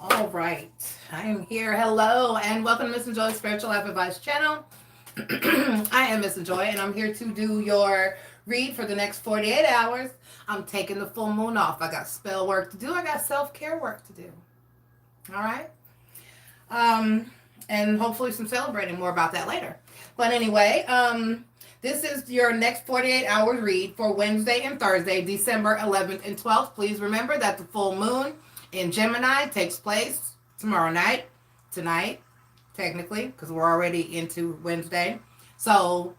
All right, I am here. Hello, and welcome to MissNJoy Spiritual Life Advice Channel. I am MissNJoy, and I'm here to do your read for the next 48 hours. I'm taking the full moon off. I got spell work to do. I got self-care work to do. All right. And hopefully some celebrating. More about that later. But anyway, this is your next 48 hours read for Wednesday and Thursday, December 11th and 12th. Please remember that the full moon in Gemini takes place tomorrow night, tonight, technically, because we're already into Wednesday. So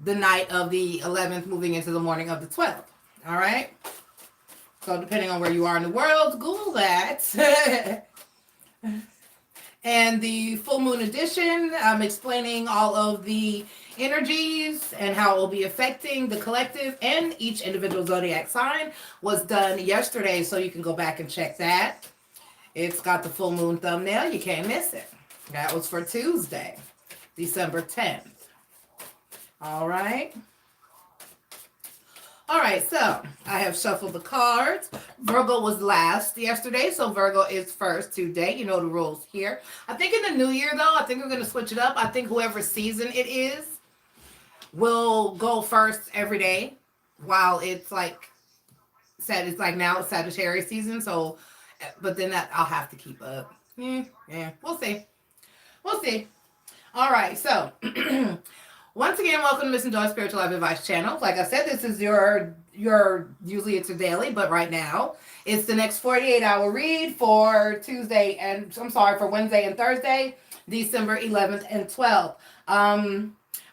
the night of the 11th moving into the morning of the 12th. All right? So depending on where you are in the world, Google that. And the full moon edition, I'm explaining all of the energies and how it will be affecting the collective and each individual zodiac sign, was done yesterday, so you can go back and check that. It's got the full moon thumbnail. You can't miss it. That was for Tuesday, December 10th. All right. All right, so I have shuffled the cards. Virgo was last yesterday, so Virgo is first today. You know the rules here. I think in the new year, though, I think we're going to switch it up. I think whoever season it is will go first every day while it's like said. It's like now it's Sagittarius season, so but then that I'll have to keep up. Yeah, we'll see. We'll see. All right, so once again, welcome to MissNJoy Spiritual Life Advice Channel. Like I said, this is your usually it's a daily, but right now it's the next 48-hour read for for Wednesday and Thursday, December 11th and 12th.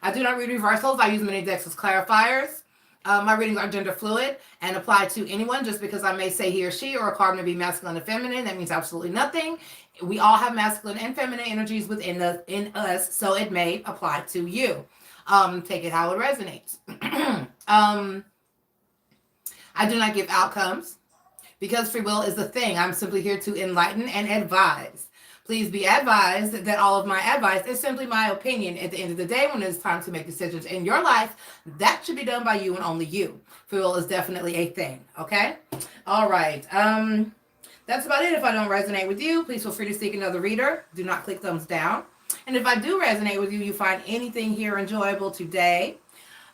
I do not read reversals. I use many decks as clarifiers. My readings are gender fluid and apply to anyone. Just because I may say he or she or a card may be masculine or feminine, that means absolutely nothing. We all have masculine and feminine energies within us, so it may apply to you. Take it how it resonates. I do not give outcomes because free will is the thing. I'm simply here to enlighten and advise. Please be advised that all of my advice is simply my opinion. At the end of the day, when it's time to make decisions in your life, that should be done by you and only you. Free will is definitely a thing. Okay. All right. That's about it. If I don't resonate with you, please feel free to seek another reader. Do not click thumbs down. And if I do resonate with you, you find anything here enjoyable today,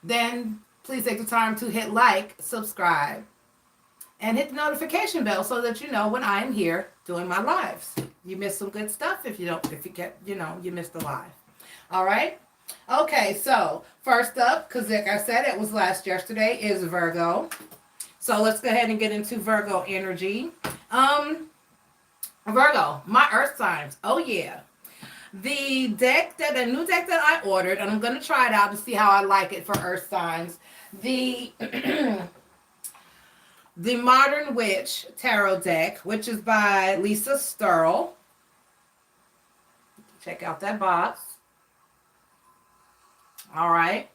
then please take the time to hit like, subscribe, and hit the notification bell so that you know when I am here doing my lives. You missed some good stuff if you get, you missed the live. All right. Okay, so first up, because like I said, it was yesterday, is Virgo. So let's go ahead and get into Virgo energy. Virgo, my earth signs. Oh yeah. The new deck that I ordered, and I'm gonna try it out to see how I like it for earth signs. The the Modern Witch Tarot deck, which is by Lisa Sterl. Check out that box. All right.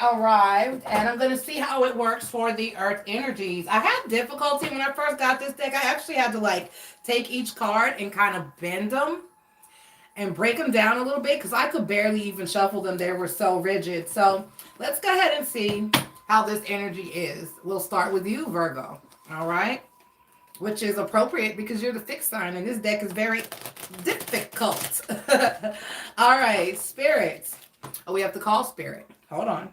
Arrived, and I'm going to see how it works for the earth energies. I had difficulty when I first got this deck. I actually had to take each card and kind of bend them and break them down a little bit because I could barely even shuffle them. They were so rigid. So let's go ahead and see how this energy is. We'll start with you, Virgo. All right. Which is appropriate because you're the fixed sign and this deck is very difficult. All right. Spirits. Oh, we have to call Spirit. Hold on.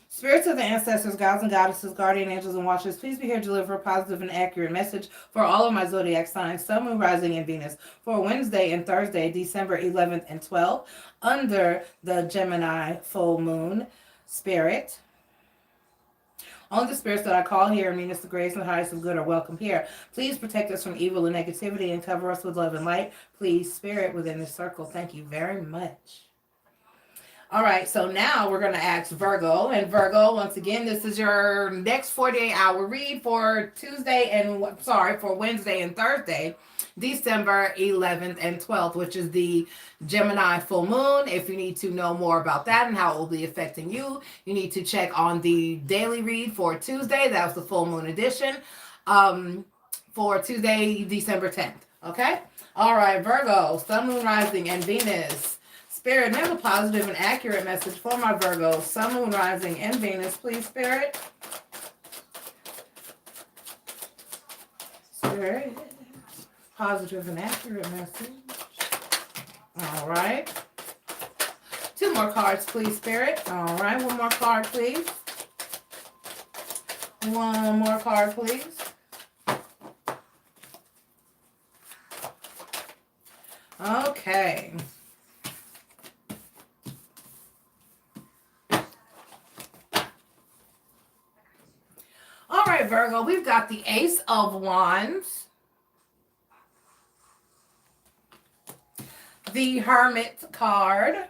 Spirits of the ancestors, gods and goddesses, guardian angels and watchers, please be here to deliver a positive and accurate message for all of my zodiac signs, Sun, Moon, Rising, and Venus, for Wednesday and Thursday, December 11th and 12th, under the Gemini full moon spirit. Only the spirits that I call here, mean us the grace and the highest of good, are welcome here. Please protect us from evil and negativity and cover us with love and light. Please, Spirit, within this circle. Thank you very much. All right, so now we're going to ask Virgo. And Virgo, once again, this is your next 48-hour read for Wednesday and Thursday, December 11th and 12th, which is the Gemini full moon. If you need to know more about that and how it will be affecting you, you need to check on the daily read for Tuesday. That was the full moon edition for Tuesday, December 10th. Okay? All right, Virgo, Sun, Moon, Rising, and Venus. Spirit, have a positive and accurate message for my Virgo, Sun, Moon, Rising, and Venus, please, Spirit. Spirit, positive and accurate message. All right. 2 more cards, please, Spirit. All right, 1 more card, please. 1 more card, please. Okay. All right, Virgo, we've got the Ace of Wands, the Hermit card.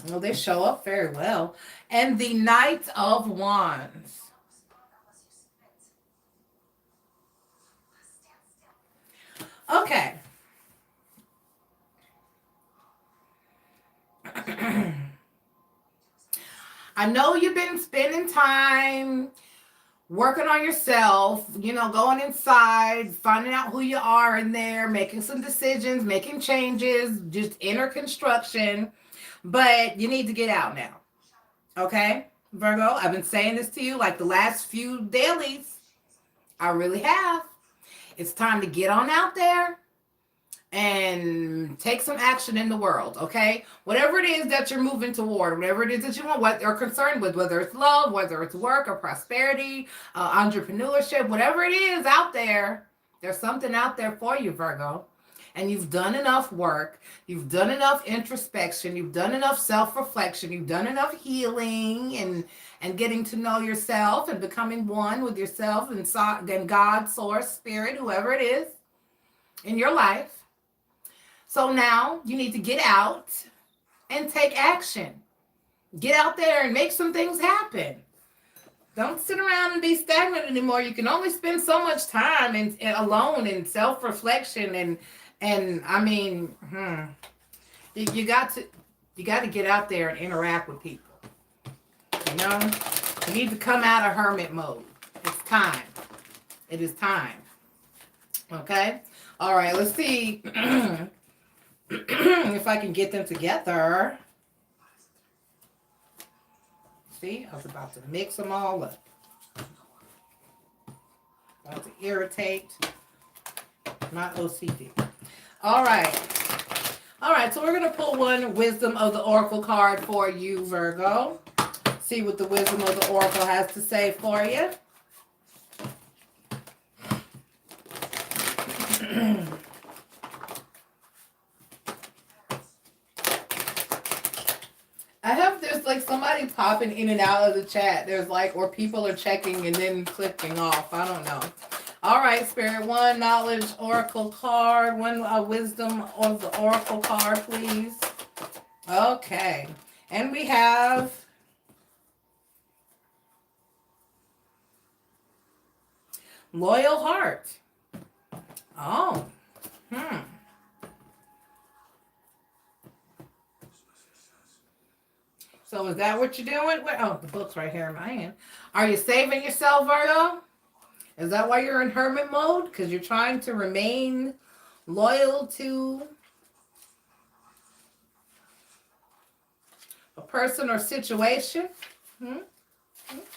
Well, they show up very well. And the Knight of Wands. Okay. I know you've been spending time working on yourself, going inside, finding out who you are in there, making some decisions, making changes, just inner construction. But you need to get out now. Okay, Virgo, I've been saying this to you like the last few dailies. I really have. It's time to get on out there and take some action in the world, okay? Whatever it is that you're moving toward, whatever it is that you want, what you're concerned with, whether it's love, whether it's work or prosperity, entrepreneurship, whatever it is out there, there's something out there for you, Virgo. And you've done enough work, you've done enough introspection, you've done enough self-reflection, you've done enough healing and getting to know yourself and becoming one with yourself and God, source, spirit, whoever it is in your life. So now you need to get out and take action. Get out there and make some things happen. Don't sit around and be stagnant anymore. You can only spend so much time alone in self-reflection and I mean, you got to get out there and interact with people. You need to come out of hermit mode. It's time. It is time. Okay? All right, let's see if I can get them together. See, I was about to mix them all up. Not to irritate. Not OCD. All right. All right, so we're going to pull one Wisdom of the Oracle card for you, Virgo. See what the Wisdom of the Oracle has to say for you. I have, there's like somebody popping in and out of the chat. There's like, or people are checking and then clicking off. I don't know. All right, Spirit, one Knowledge Oracle card, one Wisdom of the Oracle card, please. Okay. And we have Loyal Heart. Oh. So is that what you're doing? Oh, the book's right here in my hand. Are you saving yourself, Virgo? Is that why you're in hermit mode? Because you're trying to remain loyal to a person or situation? Is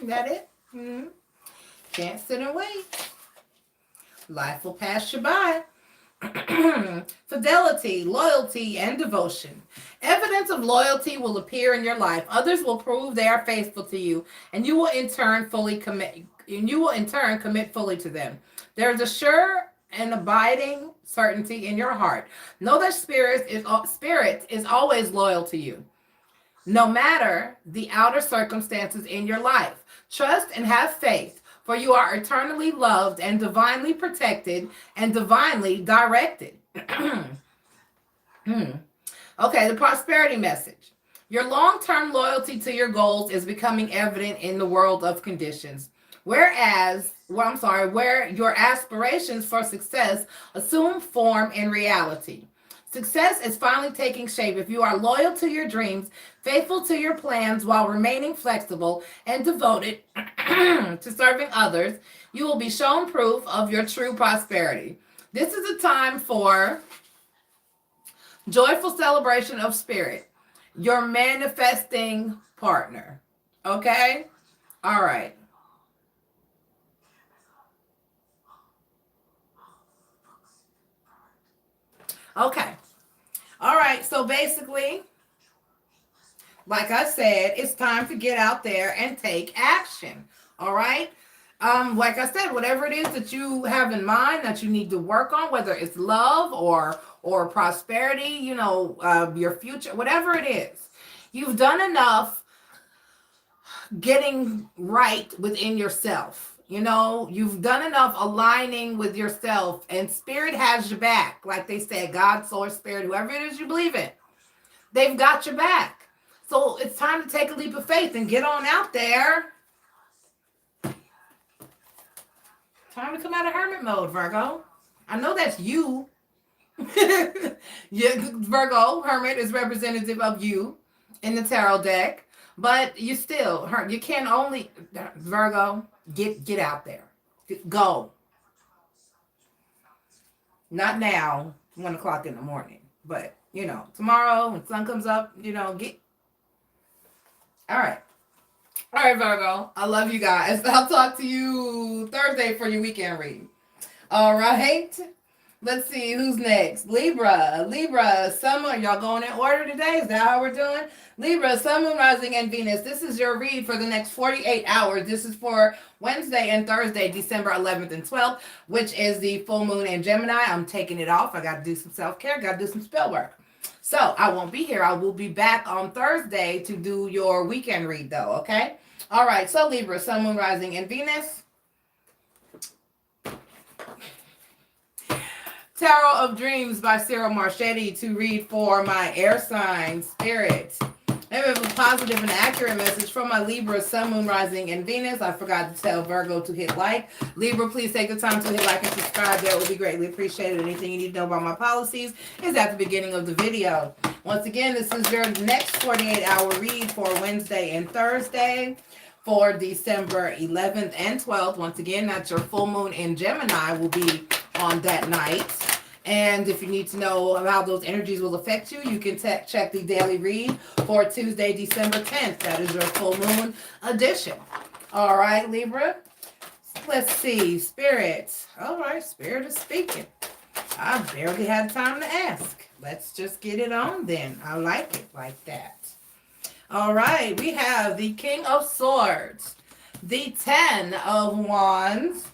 that it? Can't sit and wait. Life will pass you by. Fidelity, loyalty, and devotion. Evidence of loyalty will appear in your life. Others will prove they are faithful to you, and you will in turn commit fully to them. There is a sure and abiding certainty in your heart. Know that spirit is always loyal to you, no matter the outer circumstances in your life. Trust and have faith, for you are eternally loved and divinely protected and divinely directed. Okay, the prosperity message. Your long-term loyalty to your goals is becoming evident in the world of conditions. Where your aspirations for success assume form in reality. Success is finally taking shape if you are loyal to your dreams, faithful to your plans while remaining flexible and devoted to serving others. You will be shown proof of your true prosperity. This is a time for joyful celebration of spirit, your manifesting partner. Okay? All right. Okay. All right. So basically, like I said, it's time to get out there and take action. All right. Like I said, whatever it is that you have in mind that you need to work on, whether it's love or prosperity, your future, whatever it is, you've done enough getting right within yourself. You've done enough aligning with yourself, and spirit has your back. Like they said, God, source, spirit, whoever it is you believe in, they've got your back. So it's time to take a leap of faith and get on out there. Time to come out of hermit mode, Virgo. I know that's you. Yeah, Virgo, hermit is representative of you in the tarot deck. But you can only, Virgo, get out there. Go. Not now, 1 o'clock in the morning. But, tomorrow when sun comes up, get. All right. All right, Virgo. I love you guys. I'll talk to you Thursday for your weekend read. All right. Let's see who's next. Libra, Sun Moon. Y'all going in order today? Is that how we're doing? Libra, Sun, Moon, Rising, and Venus. This is your read for the next 48 hours. This is for Wednesday and Thursday, December 11th and 12th, which is the full moon in Gemini. I'm taking it off. I got to do some self-care. Got to do some spell work. So I won't be here. I will be back on Thursday to do your weekend read, though, okay? All right. So Libra, Sun, Moon, Rising, and Venus. Tarot of Dreams by Cyril Marchetti to read for my air sign spirit. I have a positive and accurate message from my Libra, Sun, Moon, Rising, and Venus. I forgot to tell Virgo to hit like. Libra, please take the time to hit like and subscribe. That would be greatly appreciated. Anything you need to know about my policies is at the beginning of the video. Once again, this is your next 48-hour read for Wednesday and Thursday for December 11th and 12th. Once again, that's your full moon in Gemini will be on that night. And if you need to know how those energies will affect you, you can check the daily read for Tuesday, December 10th. That is your full moon edition. All right, Libra. Let's see, Spirit. All right, Spirit is speaking. I barely had time to ask. Let's just get it on then. I like it like that. All right, we have the King of Swords, the 10 of Wands,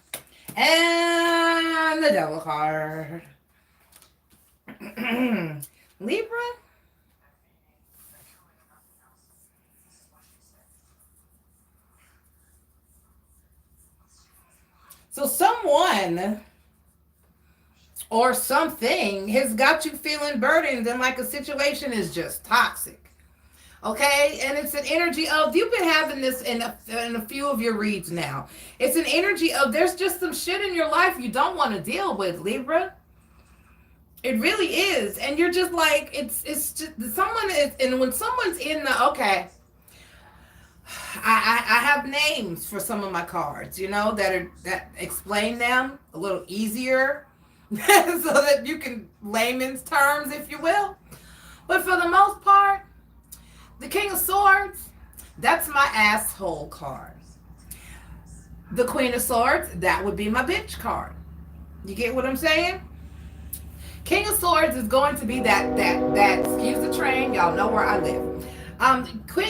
and the Devil card. Libra? So someone or something has got you feeling burdened and like a situation is just toxic. Okay, and it's an energy of, you've been having this in a few of your reads now. It's an energy of, there's just some shit in your life you don't want to deal with, Libra. It really is, and you're just like, it's just someone is, and when someone's in the, okay, I have names for some of my cards, you know, that explain them a little easier, so that you can layman's terms, if you will. But for the most part, the King of Swords, that's my asshole card. The Queen of Swords, that would be my bitch card. You get what I'm saying? King of Swords is going to be that excuse the train, y'all know where I live.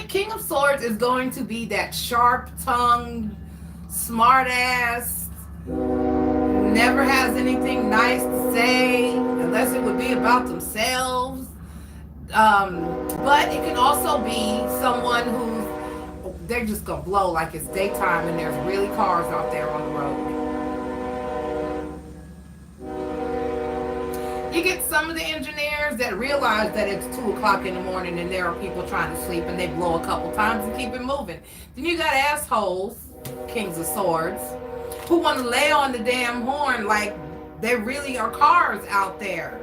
King of Swords is going to be that sharp-tongued, smart-ass, never has anything nice to say, unless it would be about themselves. But it can also be someone who's, they're just going to blow like it's daytime and there's really cars out there on the road. You get some of the engineers that realize that it's 2 o'clock in the morning and there are people trying to sleep and they blow a couple times and keep it moving. Then you got assholes, Kings of Swords, who want to lay on the damn horn like there really are cars out there.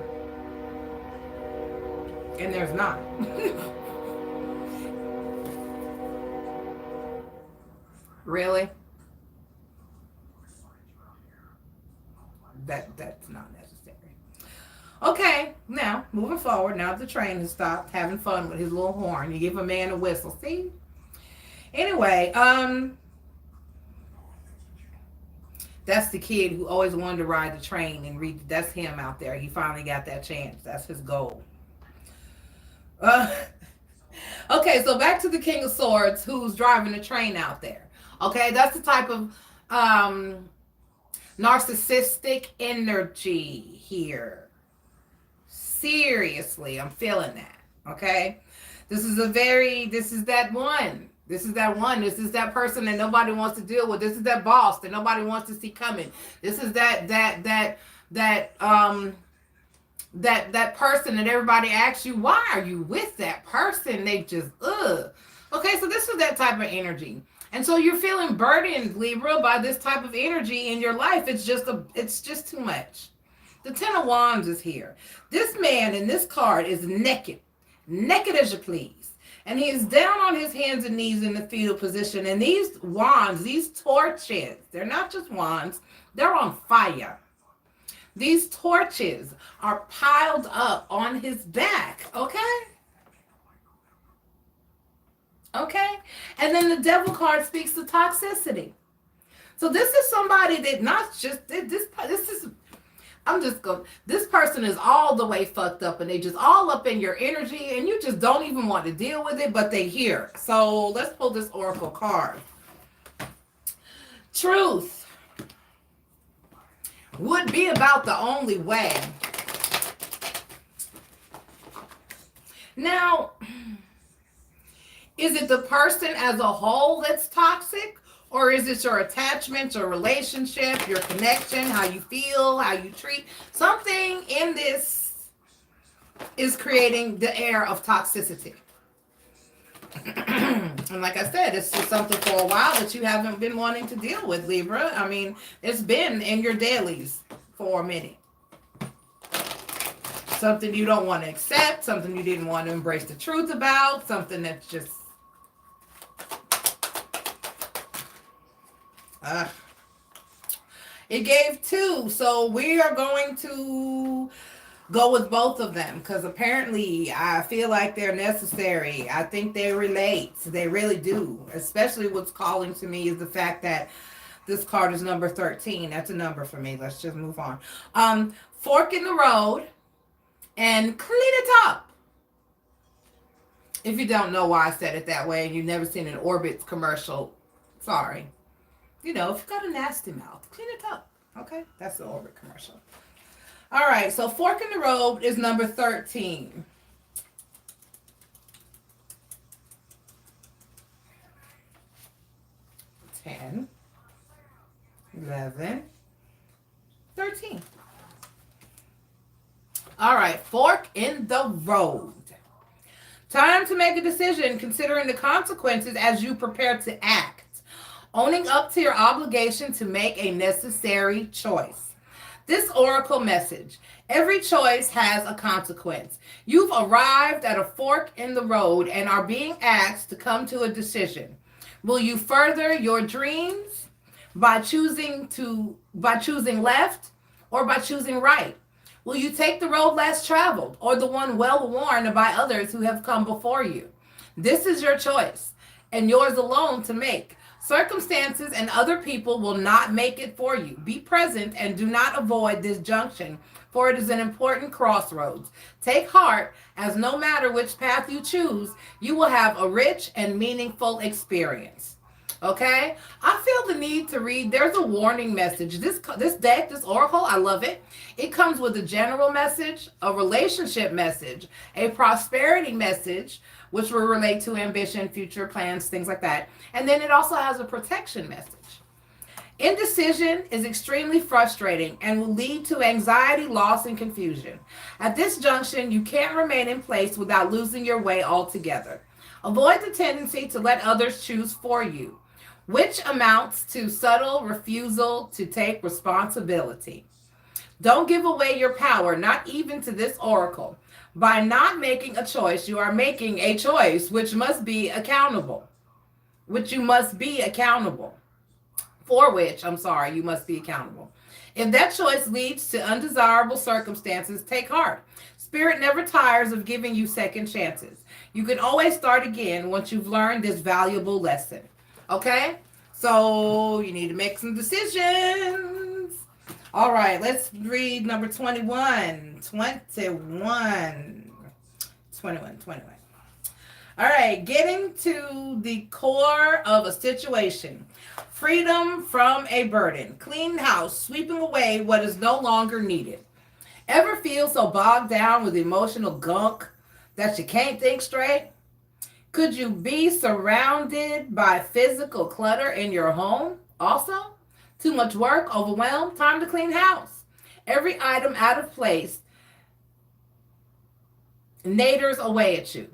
And there's not. Really? That's not necessary. Okay, now, moving forward, now the train has stopped having fun with his little horn. You give a man a whistle, see? Anyway, that's the kid who always wanted to ride the train and read. That's him out there. He finally got that chance. That's his goal. Okay, so back to the King of Swords who's driving the train out there. Okay, that's the type of narcissistic energy here. Seriously, I'm feeling that. Okay, this is that one. This is that person that nobody wants to deal with. This is that boss that nobody wants to see coming. This is that person that everybody asks you, why are you with that person? They just, ugh. Okay, so this is that type of energy. And so you're feeling burdened, Libra, by this type of energy in your life. It's just too much. The 10 of Wands is here. This man in this card is naked as you please. And he is down on his hands and knees in the fetal position. And these wands, these torches, they're not just wands, they're on fire. These torches are piled up on his back, okay? Okay? And then the devil card speaks to toxicity. So this is somebody that not just, this is, this person is all the way fucked up and they just all up in your energy and you just don't even want to deal with it, but they here. So let's pull this oracle card. Truth would be about the only way. Now, is it the person as a whole that's toxic? Or is it your attachment, your relationship, your connection, how you feel, how you treat? Something in this is creating the air of toxicity. And like I said, it's just something for a while that you haven't been wanting to deal with, Libra. I mean, it's been in your dailies for a minute. Something you don't want to accept, something you didn't want to embrace the truth about, something that's just... it gave 2, so we are going to go with both of them because apparently I feel like they're necessary. I think they relate. They really do. Especially what's calling to me is the fact that This card is number 13. That's a number for me. Let's just move on. Fork in the road and clean it up. If you don't know why I said it that way and you've never seen an Orbitz commercial, sorry. You know, if you've got a nasty mouth, clean it up. Okay? That's the Orbit commercial. All right, so fork in the road is number 13. $10, $11, $13. All right, fork in the road. Time to make a decision considering the consequences as you prepare to act. Owning up to your obligation to make a necessary choice. This oracle message: every choice has a consequence. You've arrived at a fork in the road and are being asked to come to a decision. Will you further your dreams by choosing left or by choosing right? Will you take the road less traveled or the one well worn by others who have come before you? This is your choice and yours alone to make. Circumstances and other people will not make it for you. Be present and do not avoid this junction, for it is an important crossroads. Take heart, as no matter which path you choose, you will have a rich and meaningful experience. Okay? I feel the need to read. There's a warning message. This deck, this oracle, I love it. It comes with a general message, a relationship message, a prosperity message, which will relate to ambition, future plans, things like that. And then it also has a protection message. Indecision is extremely frustrating and will lead to anxiety, loss, and confusion. At this junction, you can't remain in place without losing your way altogether. Avoid the tendency to let others choose for you, which amounts to subtle refusal to take responsibility. Don't give away your power, not even to this oracle. By not making a choice, you are making a choice which you must be accountable. You must be accountable. If that choice leads to undesirable circumstances, take heart. Spirit never tires of giving you second chances. You can always start again once you've learned this valuable lesson. Okay? So you need to make some decisions. All right, let's read number 21. 21. All right, getting to the core of a situation. Freedom from a burden. Clean house, sweeping away what is no longer needed. Ever feel so bogged down with emotional gunk that you can't think straight? Could you be surrounded by physical clutter in your home also? Too much work, overwhelmed, time to clean house. Every item out of place naders away at you.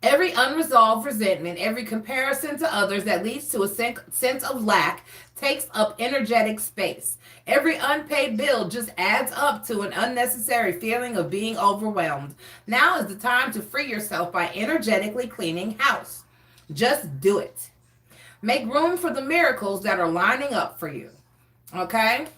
Every unresolved resentment, every comparison to others that leads to a sense of lack takes up energetic space. Every unpaid bill just adds up to an unnecessary feeling of being overwhelmed. Now is the time to free yourself by energetically cleaning house. Just do it. Make room for the miracles that are lining up for you. Okay?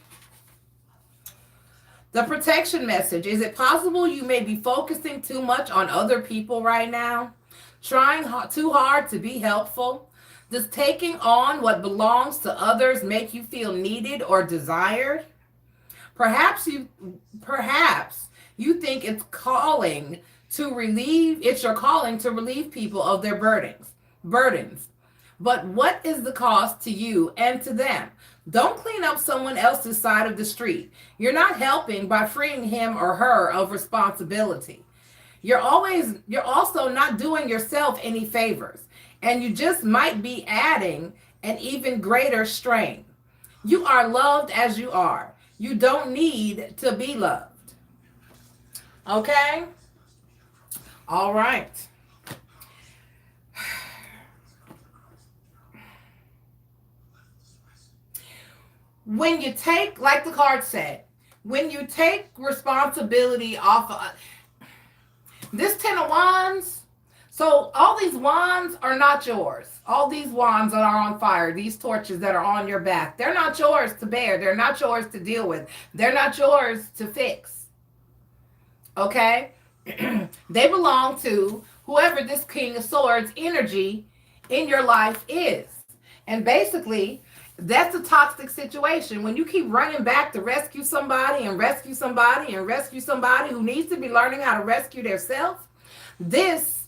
The protection message. Is it possible you may be focusing too much on other people right now? Trying too hard to be helpful? Does taking on what belongs to others make you feel needed or desired? Perhaps you think it's your calling to relieve people of their burdens. But what is the cost to you and to them? Don't clean up someone else's side of the street. You're not helping by freeing him or her of responsibility. You're also not doing yourself any favors, and you just might be adding an even greater strain. You are loved as you are. You don't need to be loved. Okay? All right. When you take, like the card said, when you take responsibility off of this 10 of Wands, so all these wands are not yours. All these wands that are on fire, these torches that are on your back, they're not yours to bear. They're not yours to deal with. They're not yours to fix. Okay? They belong to whoever this King of Swords energy in your life is. And basically, That's a toxic situation. When you keep running back to rescue somebody and rescue somebody and rescue somebody who needs to be learning how to rescue themselves, this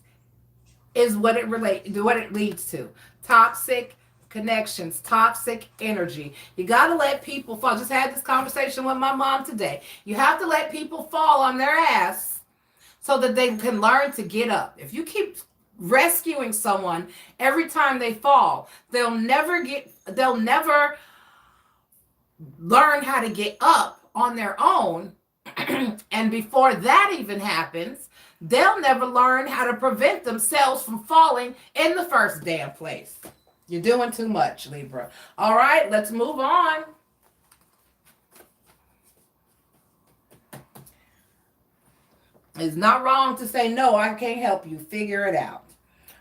is what it leads to. Toxic connections, toxic energy. You got to let people fall. Just had this conversation with my mom today. You have to let people fall on their ass so that they can learn to get up. If you keep rescuing someone every time they fall, they'll never learn how to get up on their own. And before that even happens, they'll never learn how to prevent themselves from falling in the first damn place. You're doing too much, Libra. All right, let's move on. It's not wrong to say, no, I can't help you. Figure it out.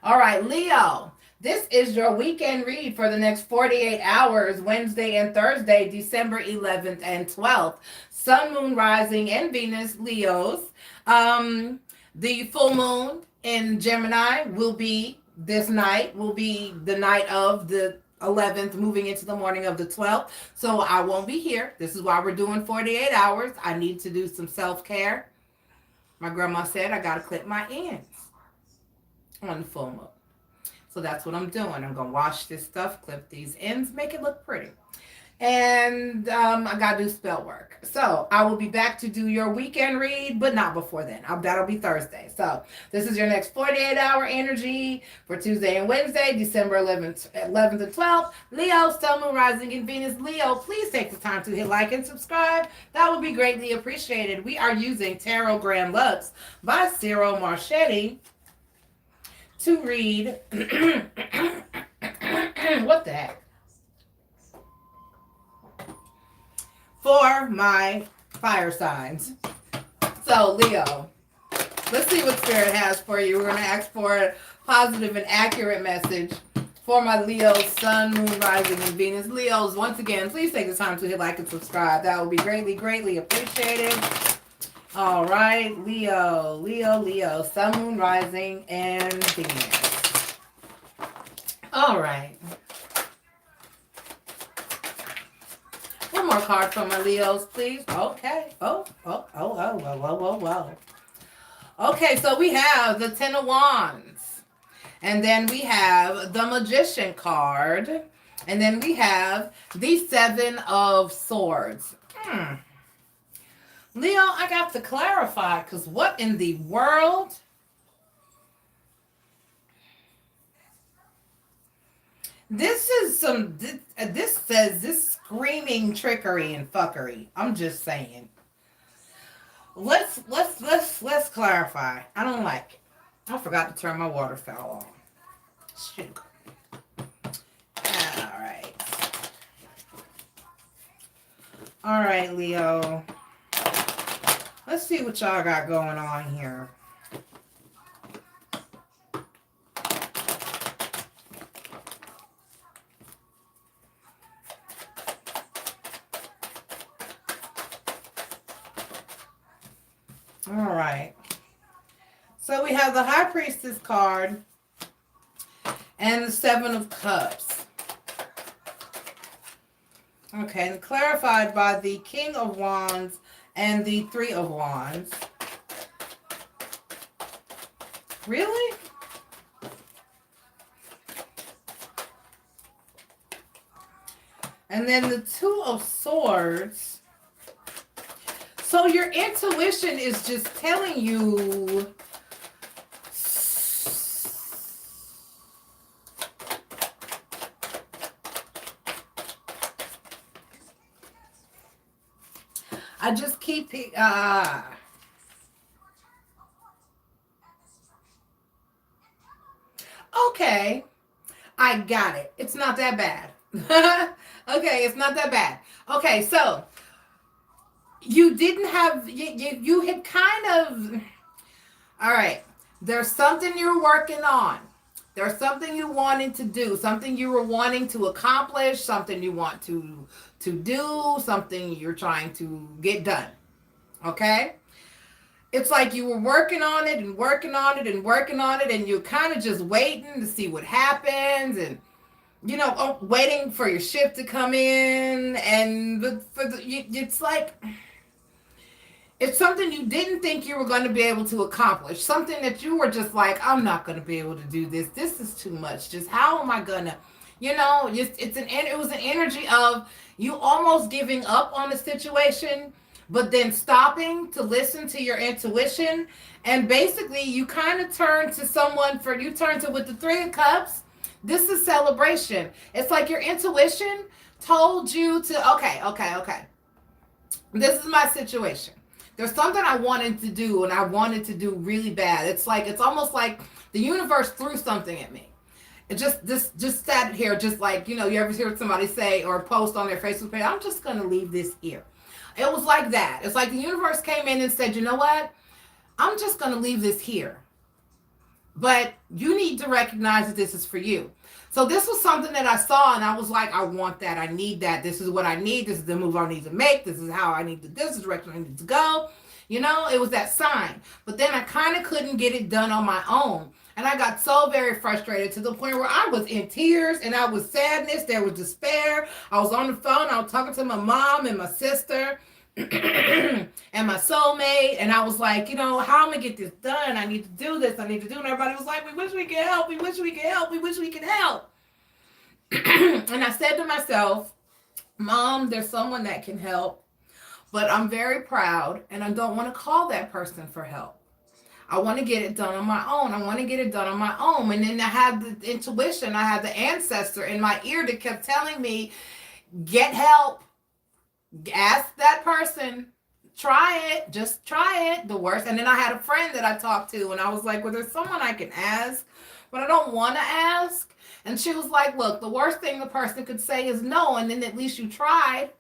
All right, Leo. This is your weekend read for the next 48 hours, Wednesday and Thursday, December 11th and 12th. Sun, Moon, Rising, and Venus, Leos. The full moon in Gemini will be this night, will be the night of the 11th, moving into the morning of the 12th. So I won't be here. This is why we're doing 48 hours. I need to do some self-care. My grandma said I got to clip my ends on the full moon. So that's what I'm doing. I'm going to wash this stuff, clip these ends, make it look pretty. And I got to do spell work. So I will be back to do your weekend read, but not before then. That'll be Thursday. So this is your next 48-hour energy for Tuesday and Wednesday, December 11th and 12th. Leo, Sun, Moon, Rising, and Venus. Leo, please take the time to hit like and subscribe. That would be greatly appreciated. We are using Tarot Grand Lux by Cyril Marchetti to read. What the heck? For my fire signs. So, Leo, let's see what Spirit has for you. We're going to ask for a positive and accurate message for my Leos, Sun, Moon, Rising, and Venus. Leos, once again, please take the time to hit like and subscribe. That would be greatly, greatly appreciated. All right, Leo, Sun, Moon, Rising, and Venus. All right. One more card from my Leos, please. Okay. Whoa. Okay, so we have the Ten of Wands. And then we have the Magician card. And then we have the Seven of Swords. Leo, I got to clarify, because what in the world? This says this screaming trickery and fuckery. I'm just saying. Let's clarify. I don't like it. I forgot to turn my water foul on. Shoot. All right, Leo. Let's see what y'all got going on here. All right. So we have the High Priestess card and the Seven of Cups. Okay, and clarified by the King of Wands and the Three of Wands. Really? And then the Two of Swords. So your intuition is just telling you I just keep okay, I got it. It's not that bad. Okay, it's not that bad. Okay, so you didn't have, you had kind of, all right, there's something you're working on. There's something you wanted to do, something you were wanting to accomplish, something you want to do, something you're trying to get done. Okay? It's like you were working on it and working on it and working on it, and you're kind of just waiting to see what happens, and waiting for your shift to come in, and it's like it's something you didn't think you were going to be able to accomplish, something that you were just like, I'm not going to be able to do this. This is too much. Just how am I going to, it was an energy of you almost giving up on the situation, but then stopping to listen to your intuition. And basically you kind of turn to with the Three of Cups. This is celebration. It's like your intuition told you to, okay. This is my situation. There's something I wanted to do and I wanted to do really bad. It's almost like the universe threw something at me. It just sat here, just like, you ever hear somebody say or post on their Facebook page, I'm just gonna leave this here. It was like that. It's like the universe came in and said, you know what? I'm just gonna leave this here. But you need to recognize that this is for you. So this was something that I saw and I was like, I want that. I need that. This is what I need. This is the move I need to make. This is how I need to, this is the direction I need to go. It was that sign. But then I kind of couldn't get it done on my own. And I got so very frustrated to the point where I was in tears and I was sadness. There was despair. I was on the phone. I was talking to my mom and my sister and my soulmate. And I was like, how am I going to get this done? I need to do this. I need to do it. And everybody was like, we wish we could help. We wish we could help. We wish we could help. And I said to myself, Mom, there's someone that can help, but I'm very proud and I don't want to call that person for help. I want to get it done on my own. And then I had the intuition. I had the ancestor in my ear that kept telling me, get help. Ask that person. Try it. Just try it. The worst. And then I had a friend that I talked to and I was like, well, there's someone I can ask, but I don't want to ask. And she was like, look, the worst thing the person could say is no. And then at least you tried.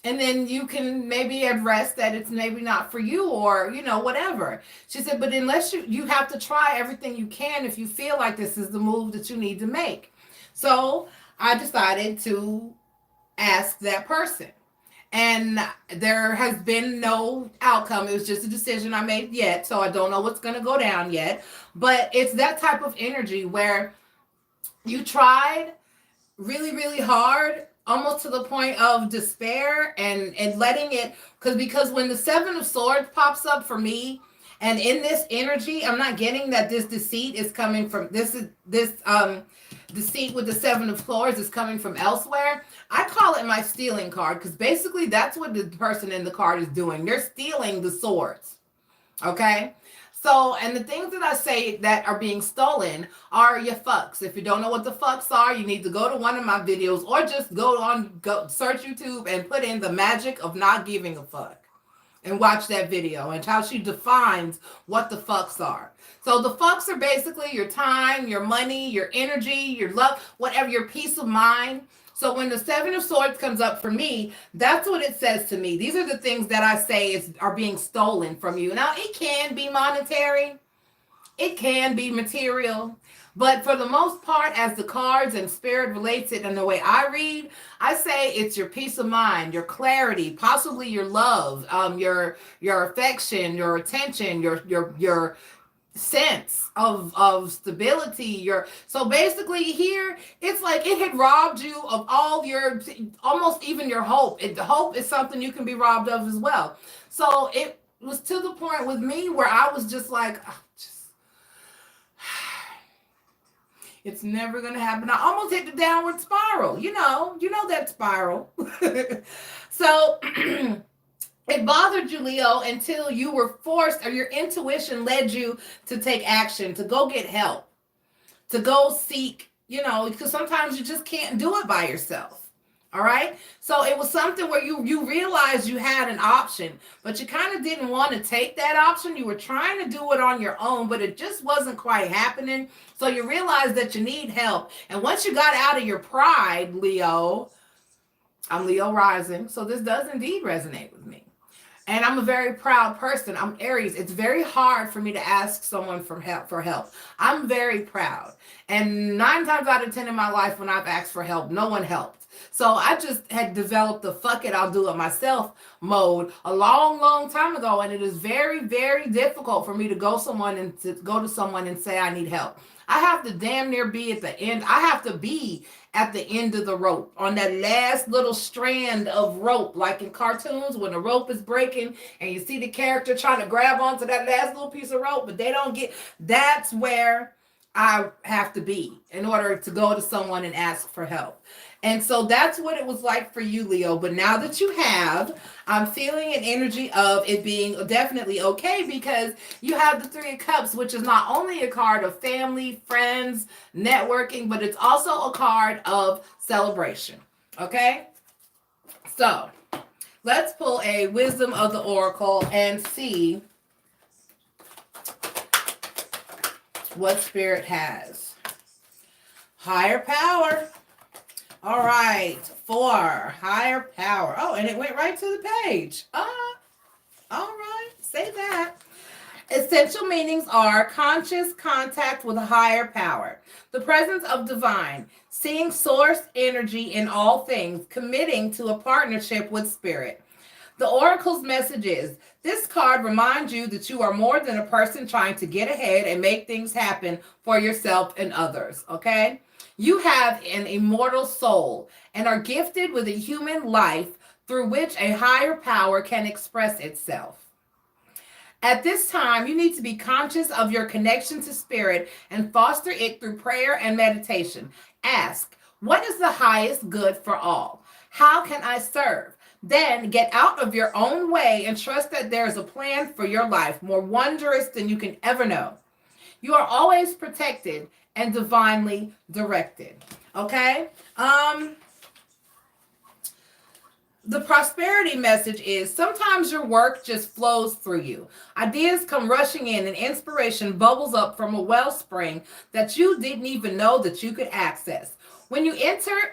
And then you can maybe address that it's maybe not for you or, whatever. She said, but unless you have to try everything you can if you feel like this is the move that you need to make. So I decided to ask that person. And there has been no outcome. It was just a decision I made yet. So I don't know what's going to go down yet. But it's that type of energy where you tried really, really hard, almost to the point of despair and letting it, because when the Seven of Swords pops up for me, and in this energy, I'm not getting that this deceit is coming from this deceit with the Seven of Swords is coming from elsewhere. I call it my stealing card, because basically that's what the person in the card is doing. They're stealing the swords. Okay? So, and the things that I say that are being stolen are your fucks. If you don't know what the fucks are, you need to go to one of my videos or just go search YouTube and put in the magic of not giving a fuck and watch that video and how she defines what the fucks are. So the fucks are basically your time, your money, your energy, your love, whatever, your peace of mind. So when the Seven of Swords comes up for me, that's what it says to me. These are the things that I say are being stolen from you. Now, it can be monetary. It can be material. But for the most part, as the cards and spirit relates it and the way I read, I say it's your peace of mind, your clarity, possibly your love, your affection, your attention, your sense of stability. So basically here it's like it had robbed you of all your, almost even your hope. The hope is something you can be robbed of as well. So it was to the point with me where I was just like, it's never gonna happen. I almost hit the downward spiral. You know that spiral. So it bothered you, Leo, until you were forced, or your intuition led you to take action, to go get help, to go seek, because sometimes you just can't do it by yourself. All right. So it was something where you realized you had an option, but you kind of didn't want to take that option. You were trying to do it on your own, but it just wasn't quite happening. So you realized that you need help. And once you got out of your pride, Leo, I'm Leo rising. So this does indeed resonate with me. And I'm a very proud person. I'm Aries. It's very hard for me to ask someone for help. I'm very proud. And 9 times out of 10 in my life when I've asked for help, no one helped. So I just had developed the fuck it, I'll do it myself mode a long, long time ago. And it is very, very difficult for me to go to someone and say I need help. I have to damn near be at the end. I have to be at the end of the rope, on that last little strand of rope, like in cartoons when the rope is breaking and you see the character trying to grab onto that last little piece of rope, but they don't get. That's where I have to be in order to go to someone and ask for help. And so that's what it was like for you, Leo. But now that you have, I'm feeling an energy of it being definitely okay, because you have the Three of Cups, which is not only a card of family, friends, networking, but it's also a card of celebration. Okay? So let's pull a Wisdom of the Oracle and see what Spirit has. Higher power. All right, 4, higher power. Oh, and it went right to the page. All right, say that. Essential meanings are conscious contact with a higher power, the presence of divine, seeing source energy in all things, committing to a partnership with spirit. The oracle's message is, this card reminds you that you are more than a person trying to get ahead and make things happen for yourself and others, okay? You have an immortal soul and are gifted with a human life through which a higher power can express itself. At this time, you need to be conscious of your connection to spirit and foster it through prayer and meditation. Ask, what is the highest good for all? How can I serve? Then get out of your own way and trust that there is a plan for your life more wondrous than you can ever know. You are always protected and divinely directed. Okay? The prosperity message is, sometimes your work just flows through you. Ideas come rushing in and inspiration bubbles up from a wellspring that you didn't even know that you could access. When you enter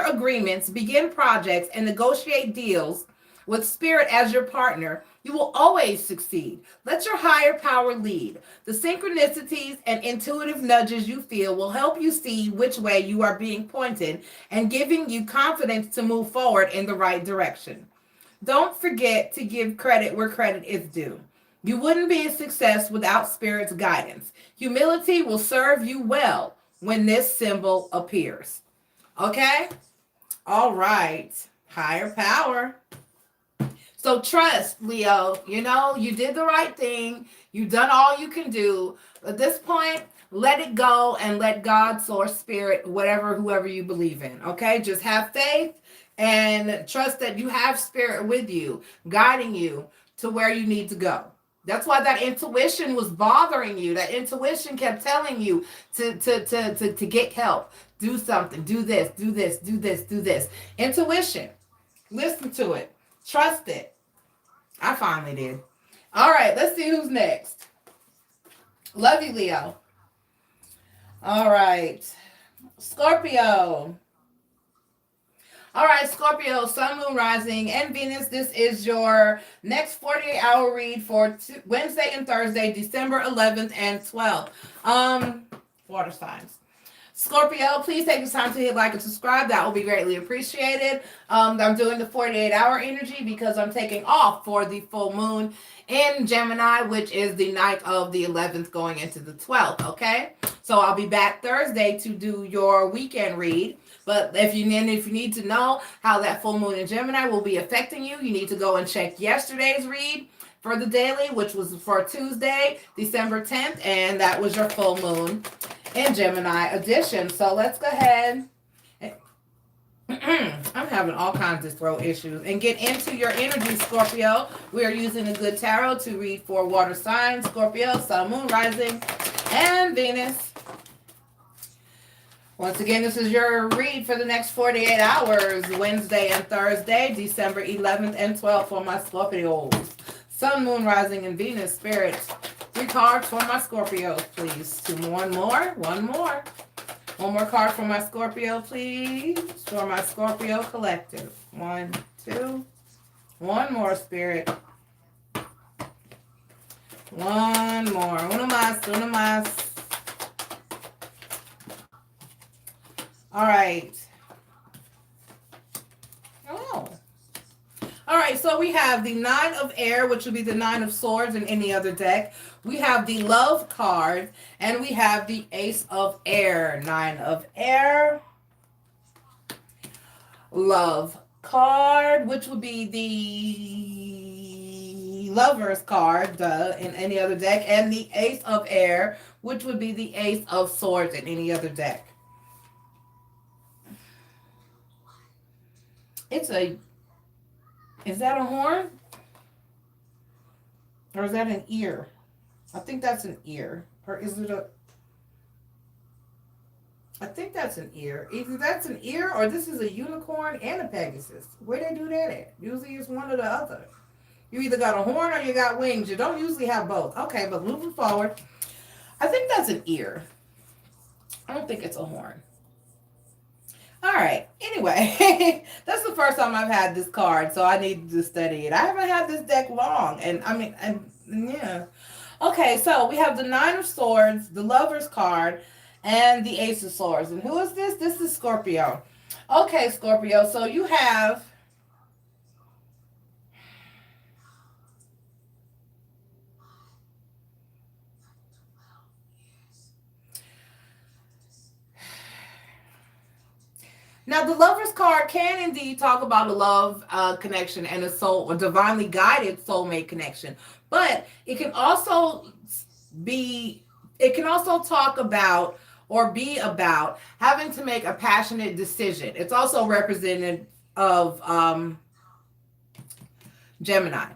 agreements, begin projects, and negotiate deals with spirit as your partner, you will always succeed. Let your higher power lead. The synchronicities and intuitive nudges you feel will help you see which way you are being pointed and giving you confidence to move forward in the right direction. Don't forget to give credit where credit is due. You wouldn't be a success without spirit's guidance. Humility will serve you well when this symbol appears. Okay? All right. Higher power. So trust, Leo. You know, you did the right thing. You've done all you can do. At this point, let it go and let God, source, spirit, whatever, whoever you believe in. Okay? Just have faith and trust that you have spirit with you, guiding you to where you need to go. That's why that intuition was bothering you. That intuition kept telling you to get help. Do something. Do this. Do this. Do this. Do this. Intuition. Listen to it. Trust it. I finally did. All right. Let's see who's next. Love you, Leo. All right. Scorpio. All right, Scorpio, Sun, Moon, Rising, and Venus. This is your next 48-hour read for Wednesday and Thursday, December 11th and 12th. Water signs. Scorpio, please take the time to hit like and subscribe. That will be greatly appreciated. I'm doing the 48-hour energy because I'm taking off for the full moon in Gemini, which is the night of the 11th going into the 12th, okay? So I'll be back Thursday to do your weekend read. But if you need to know how that full moon in Gemini will be affecting you, you need to go and check yesterday's read for the daily, which was for Tuesday, December 10th, and that was your full moon in Gemini edition. So let's go ahead. I'm having all kinds of throat issues. And get into your energy, Scorpio. We are using a good tarot to read for water signs, Scorpio, Sun, Moon, Rising, and Venus. Once again, this is your read for the next 48 hours, Wednesday and Thursday, December 11th and 12th for my Scorpios. Sun, Moon, Rising, and Venus, Spirit. 3 cards for my Scorpios, please. One more. One more card for my Scorpio, please. For my Scorpio collective. 1, 2. One more, Spirit. One more. Uno más. All right. Oh. All right, so we have the Nine of Air, which would be the Nine of Swords in any other deck. We have the Love card, and we have the Ace of Air. Nine of Air, Love card, which would be the Lovers card, in any other deck, and the Ace of Air, which would be the Ace of Swords in any other deck. Is that a horn? Or is that an ear? I think that's an ear. Or is it a... I think that's an ear. Either that's an ear or this is a unicorn and a Pegasus. Where they do that at? Usually it's one or the other. You either got a horn or you got wings. You don't usually have both. Okay, but moving forward, I think that's an ear. I don't think it's a horn. All right. Anyway, that's the first time I've had this card, so I need to study it. I haven't had this deck long, and yeah. Okay, so we have the Nine of Swords, the Lover's card, and the Ace of Swords. And who is this? This is Scorpio. Okay, Scorpio, so you have... Now, the Lover's card can indeed talk about a love connection and a divinely guided soulmate connection. But it can also talk about or be about having to make a passionate decision. It's also representative of Gemini.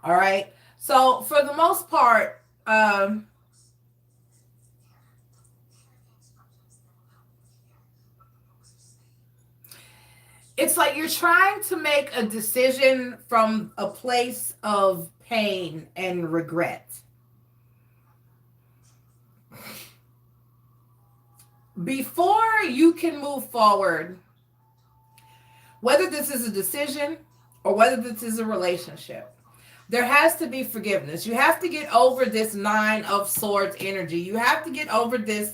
All right. So for the most part, it's like you're trying to make a decision from a place of pain and regret. Before you can move forward, whether this is a decision or whether this is a relationship, there has to be forgiveness. You have to get over this Nine of Swords energy. You have to get over this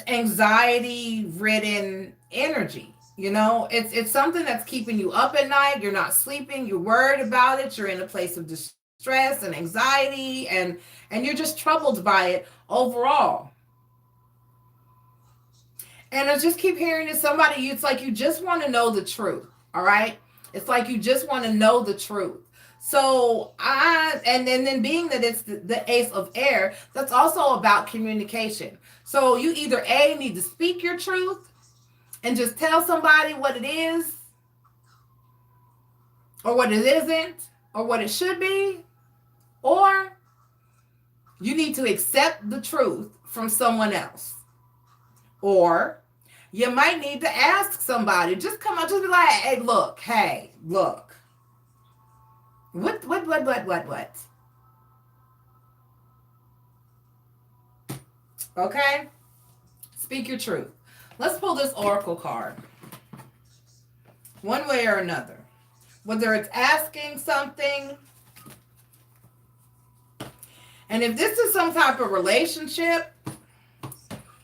anxiety-ridden energy. You know, it's something that's keeping you up at night. You're not sleeping. You're worried about it. You're in a place of distress and anxiety, and you're just troubled by it overall. And I just keep hearing that somebody, it's like you just want to know the truth. All right. It's like you just want to know the truth. So and then being that it's the Ace of Air, that's also about communication. So you either A, need to speak your truth and just tell somebody what it is or what it isn't or what it should be, or you need to accept the truth from someone else. Or you might need to ask somebody, just come out, just be like, hey, look. What? Okay? Speak your truth. Let's pull this Oracle card. One way or another. Whether it's asking something, and if this is some type of relationship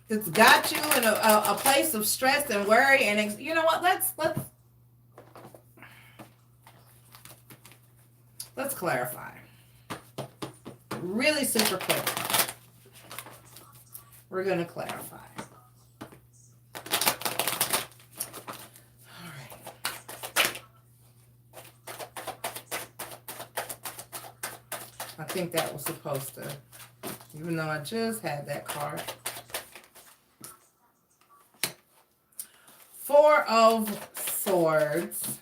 that's got you in a place of stress and worry, and you know what, let's clarify. Really super quick. We're going to clarify. All right. I think that was supposed to, even though I just had that card. Four of Swords.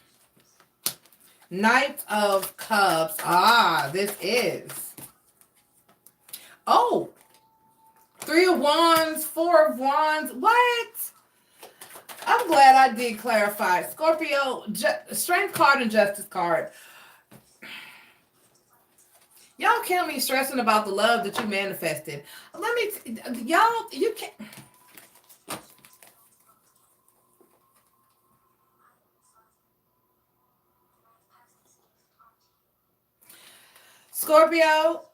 Knight of Cups. This is. Oh. Three of Wands, Four of Wands. What? I'm glad I did clarify. Scorpio, Strength card and Justice card. Y'all kill me stressing about the love that you manifested. You can't. Scorpio,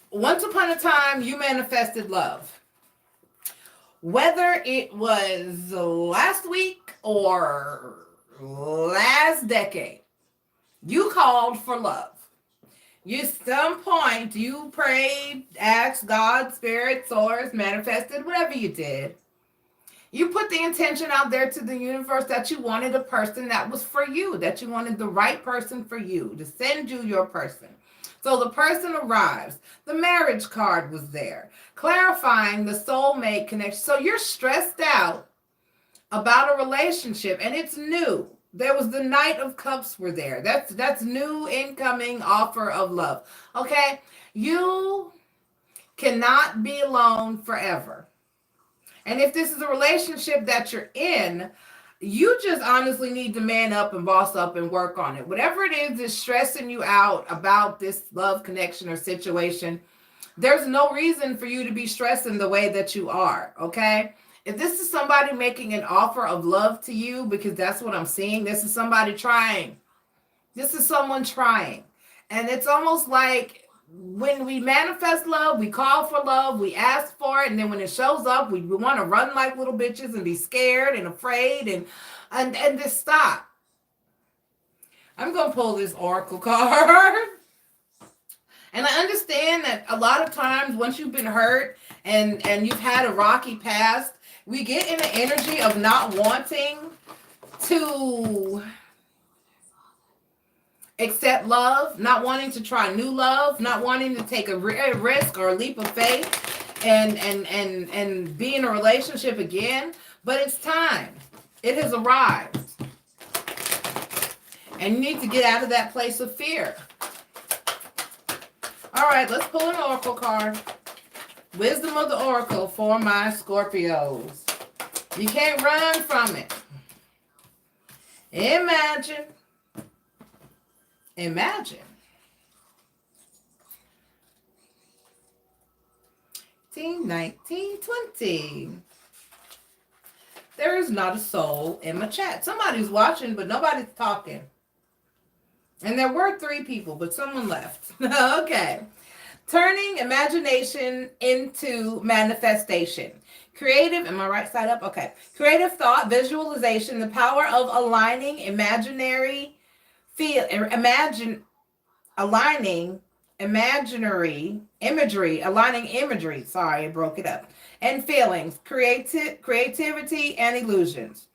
once upon a time, you manifested love. Whether it was last week or last decade, you called for love. You, at some point, you prayed, asked God, spirit, source, manifested, whatever you did. You put the intention out there to the universe that you wanted a person that was for you, that you wanted the right person for you, to send you your person. So the person arrives. The marriage card was there, clarifying the soulmate connection. So you're stressed out about a relationship and it's new. There was the Knight of Cups were there. That's new incoming offer of love. Okay? You cannot be alone forever. And if this is a relationship that you're in, you just honestly need to man up and boss up and work on it. Whatever it is that's stressing you out about this love connection or situation, there's no reason for you to be stressing the way that you are, okay? If this is somebody making an offer of love to you, because that's what I'm seeing, this is somebody trying. This is someone trying. And it's almost like when we manifest love, we call for love, we ask for it, and then when it shows up, we want to run like little bitches and be scared and afraid and just stop. I'm going to pull this oracle card. And I understand that a lot of times once you've been hurt and you've had a rocky past, we get in the energy of not wanting to accept love, not wanting to try new love, not wanting to take a risk or a leap of faith and be in a relationship again. But it's time. It has arrived. And you need to get out of that place of fear. All right, let's pull an oracle card. Wisdom of the oracle for my Scorpios. You can't run from it. Imagine. 18, 19, 20. There is not a soul in my chat. Somebody's watching, but nobody's talking. And there were 3 people, but someone left. Okay. Turning imagination into manifestation. Creative, am I right side up? Okay. Creative thought, visualization, the power of aligning imaginary aligning imagery. Sorry, I broke it up. And feelings, creativity, and illusions.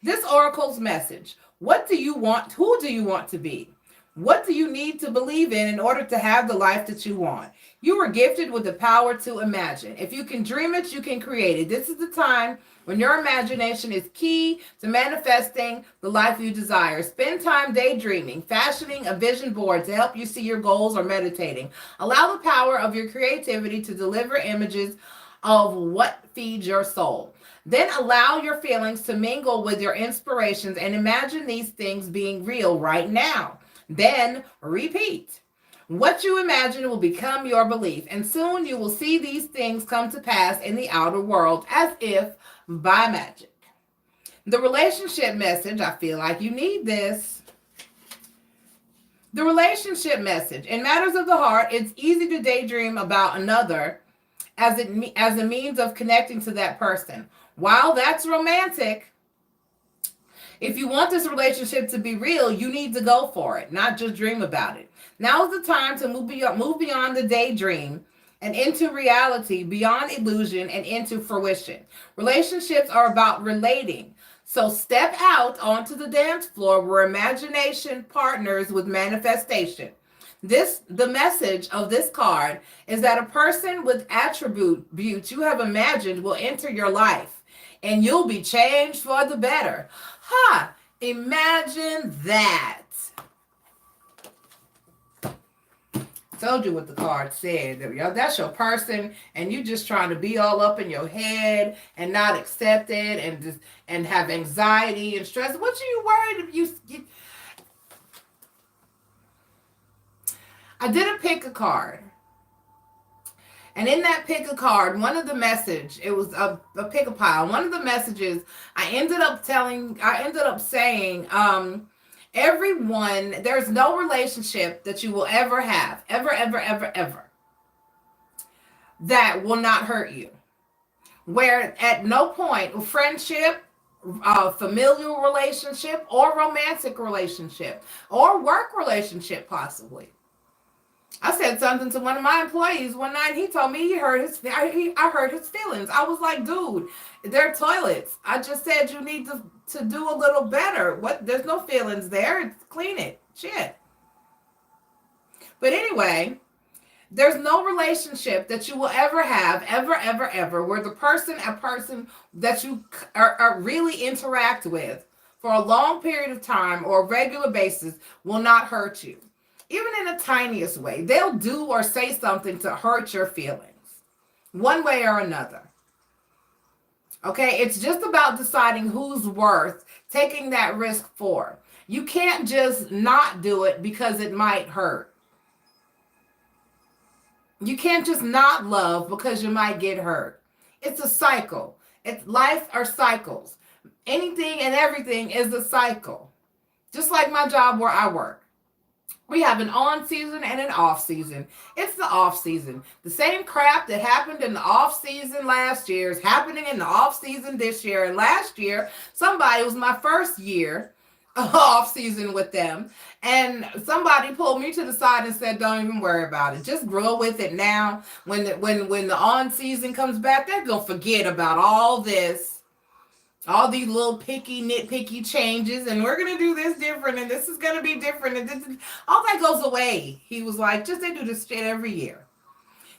This oracle's message. What do you want? Who do you want to be? What do you need to believe in order to have the life that you want? You were gifted with the power to imagine. If you can dream it, you can create it. This is the time when your imagination is key to manifesting the life you desire. Spend time daydreaming, fashioning a vision board to help you see your goals, or meditating. Allow the power of your creativity to deliver images of what feeds your soul. Then allow your feelings to mingle with your inspirations and imagine these things being real right now. Then repeat. What you imagine will become your belief, and soon you will see these things come to pass in the outer world as if by magic. The relationship message, I feel like you need this. The relationship message. In matters of the heart, it's easy to daydream about another as a means of connecting to that person. While that's romantic, if you want this relationship to be real, you need to go for it, not just dream about it. Now is the time to move beyond the daydream and into reality, beyond illusion and into fruition. Relationships are about relating. So step out onto the dance floor where imagination partners with manifestation. The message of this card is that a person with attributes you have imagined will enter your life and you'll be changed for the better. Imagine that. Told you what the card said. That's your person, and you just trying to be all up in your head and not accept it and have anxiety and stress. What are you worried if you I did a pick a card. And in that pick a card, one of the message, it was a pick a pile. One of the messages I ended up saying, everyone, there's no relationship that you will ever have, ever, that will not hurt you. where at no point friendship, familial relationship, or romantic relationship, or work relationship, possibly. I said something to one of my employees one night. He told me I heard his feelings. I was like, dude, they're toilets. I just said you need to do a little better. What? There's no feelings there. It's clean it. Shit. But anyway, there's no relationship that you will ever have, ever, where a person that you are really interact with for a long period of time or a regular basis will not hurt you. Even in the tiniest way, they'll do or say something to hurt your feelings, one way or another. Okay, it's just about deciding who's worth taking that risk for. You can't just not do it because it might hurt. You can't just not love because you might get hurt. It's a cycle. It's life are cycles. Anything and everything is a cycle. Just like my job where I work. We have an on season and an off season. It's the off season. The same crap that happened in the off season last year is happening in the off season this year. And last year, it was my first year off season with them. And somebody pulled me to the side and said, don't even worry about it. Just grow with it now. When the on season comes back, they're going to forget about all this. All these little nitpicky changes, and we're going to do this different, and this is going to be different, and all that goes away. He was like, they do this shit every year.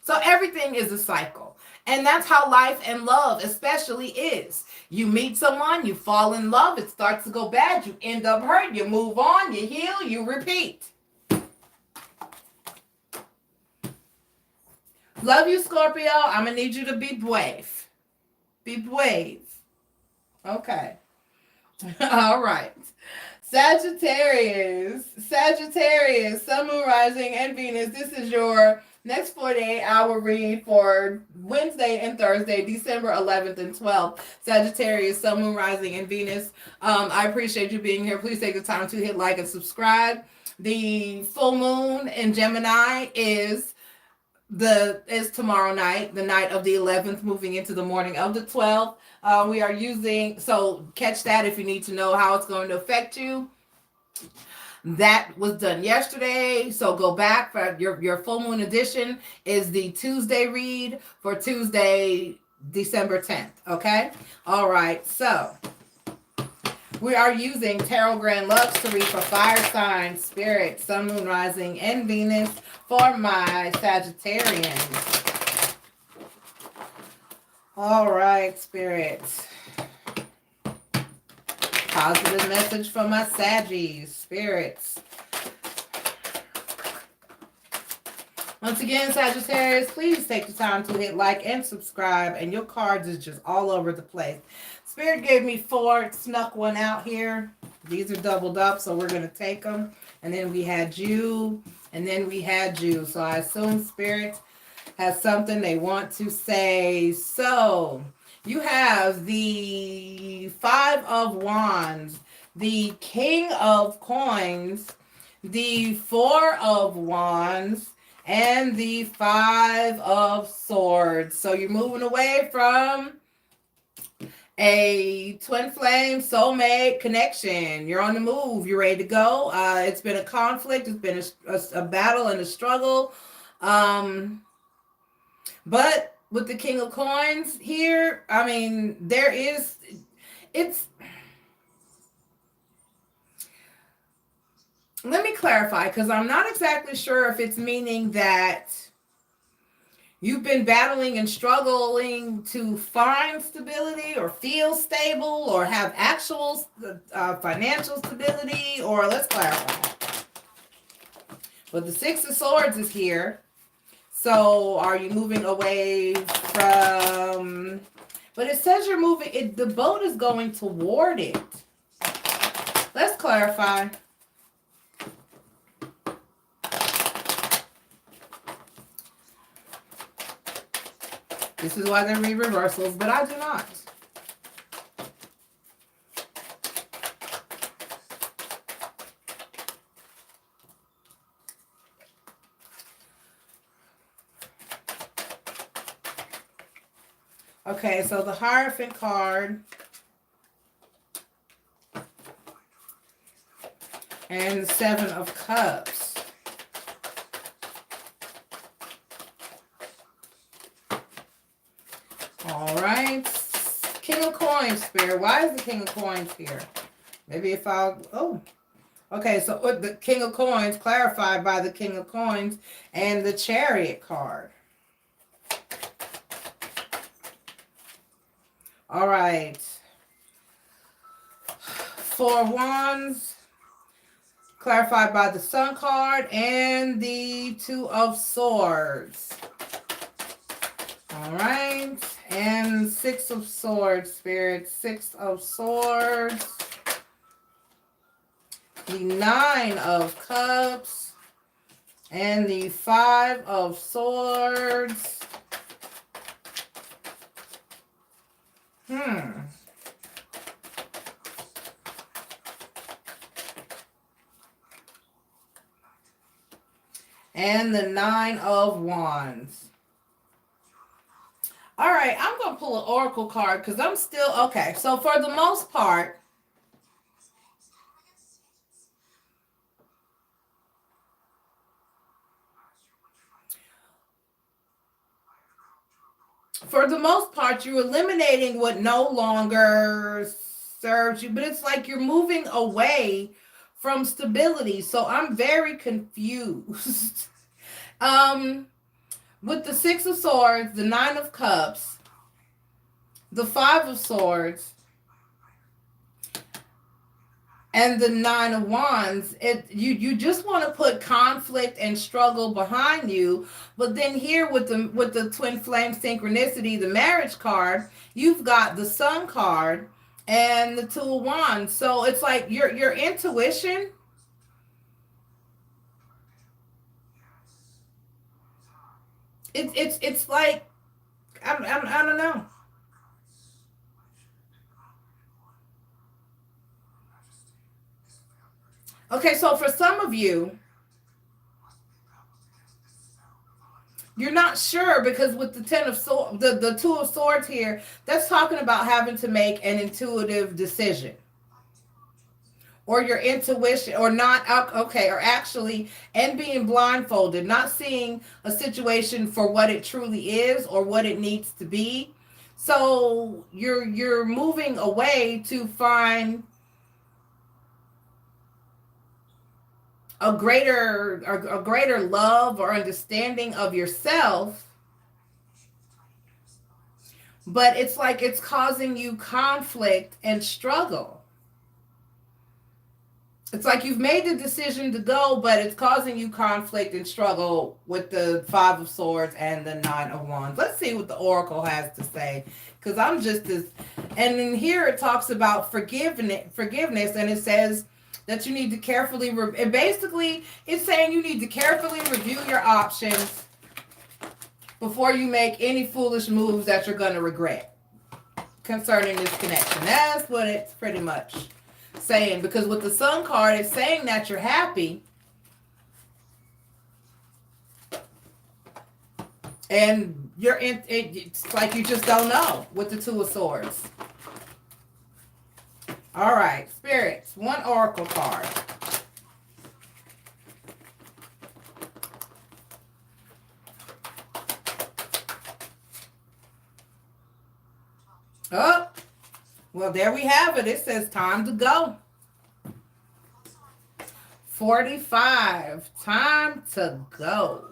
So everything is a cycle. And that's how life and love especially is. You meet someone, you fall in love, it starts to go bad, you end up hurt, you move on, you heal, you repeat. Love you, Scorpio. I'm going to need you to be brave. Be brave. Okay. All right. Sagittarius, Sun, Moon, Rising, and Venus. This is your next 48-hour read for Wednesday and Thursday, December 11th and 12th. Sagittarius, Sun, Moon, Rising, and Venus. I appreciate you being here. Please take the time to hit like and subscribe. The full moon in Gemini is tomorrow night, the night of the 11th, moving into the morning of the 12th. We are so catch that if you need to know how it's going to affect you. That was done yesterday, so go back for your full moon edition is the Tuesday read for Tuesday, December 10th, okay? All right, so we are using Tarot Grand Luxury for fire signs, Spirit, Sun, Moon, Rising, and Venus for my Sagittarians. All right, Spirit. Positive message for my Saggies, Spirits. Once again, Sagittarius, please take the time to hit like and subscribe, and your cards is just all over the place. Spirit gave me 4, snuck one out here. These are doubled up, so we're going to take them. And then we had you, and then we had you. So I assume Spirit has something they want to say. So you have the 5 of Wands, the King of Coins, the 4 of Wands, and the 5 of Swords. So you're moving away from a twin flame soulmate connection. You're on the move. You're ready to go. It's been a conflict. It's been a battle and a struggle. But with the King of Coins here, I mean, let me clarify, because I'm not exactly sure if it's meaning that you've been battling and struggling to find stability or feel stable or have actual financial stability, or let's clarify. But the 6 of Swords is here. So are you moving away from, but it says you're moving, the boat is going toward it. Let's clarify. This is why they read reversals, but I do not. Okay, so the Hierophant card and the Seven of Cups. All right. King of Coins, Spirit. Why is the King of Coins here? Maybe if I'll... Oh. Okay, so the King of Coins clarified by the King of Coins and the Chariot card. All right. Four of Wands clarified by the Sun card and the Two of Swords. All right. And Six of Swords, Spirit. Six of Swords. The Nine of Cups. And the Five of Swords. And the Nine of Wands. All right, I'm going to pull an oracle card because I'm still... Okay, so for the most part, you're eliminating what no longer serves you, but it's like you're moving away from stability. So I'm very confused. With the Six of Swords, the Nine of Cups, the Five of Swords, and the Nine of Wands, you just want to put conflict and struggle behind you. But then here with the Twin Flame Synchronicity, the Marriage card, you've got the Sun card and the Two of Wands. So it's like your intuition. It's like I don't know. Okay, so for some of you, you're not sure because with the Ten of Swords, the Two of Swords here, that's talking about having to make an intuitive decision. Or your intuition, or not, okay, or actually, and being blindfolded, not seeing a situation for what it truly is or what it needs to be. So you're moving away to find a greater love or understanding of yourself, but it's like it's causing you conflict and struggle. It's like you've made the decision to go, but it's causing you conflict and struggle with the Five of Swords and the Nine of Wands. Let's see what the Oracle has to say, because I'm just as... And in here it talks about forgiveness, and it says that you need to carefully... And basically, it's saying you need to carefully review your options before you make any foolish moves that you're going to regret concerning this connection. That's what it's pretty much saying, because with the Sun card, it's saying that you're happy, and it's like you just don't know with the Two of Swords. All right, spirits, one oracle card. Oh, well, there we have it. It says time to go. 45, time to go.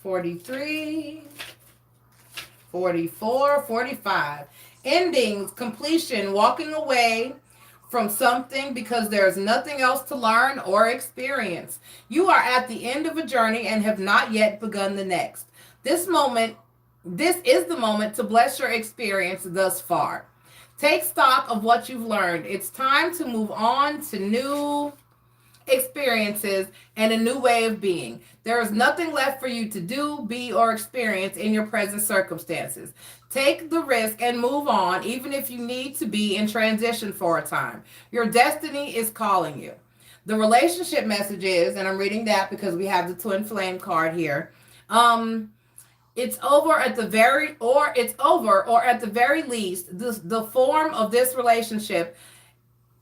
43, 44, 45. Endings, completion, walking away from something because there's nothing else to learn or experience. You are at the end of a journey and have not yet begun the next. This is the moment to bless your experience thus far. Take stock of what you've learned. It's time to move on to new experiences and a new way of being. There is nothing left for you to do, be, or experience in your present circumstances. Take the risk and move on, even if you need to be in transition for a time. Your destiny is calling you. The relationship message is, and I'm reading that because we have the Twin Flame card here. It's over at the very, or it's over, or at the very least, the form of this relationship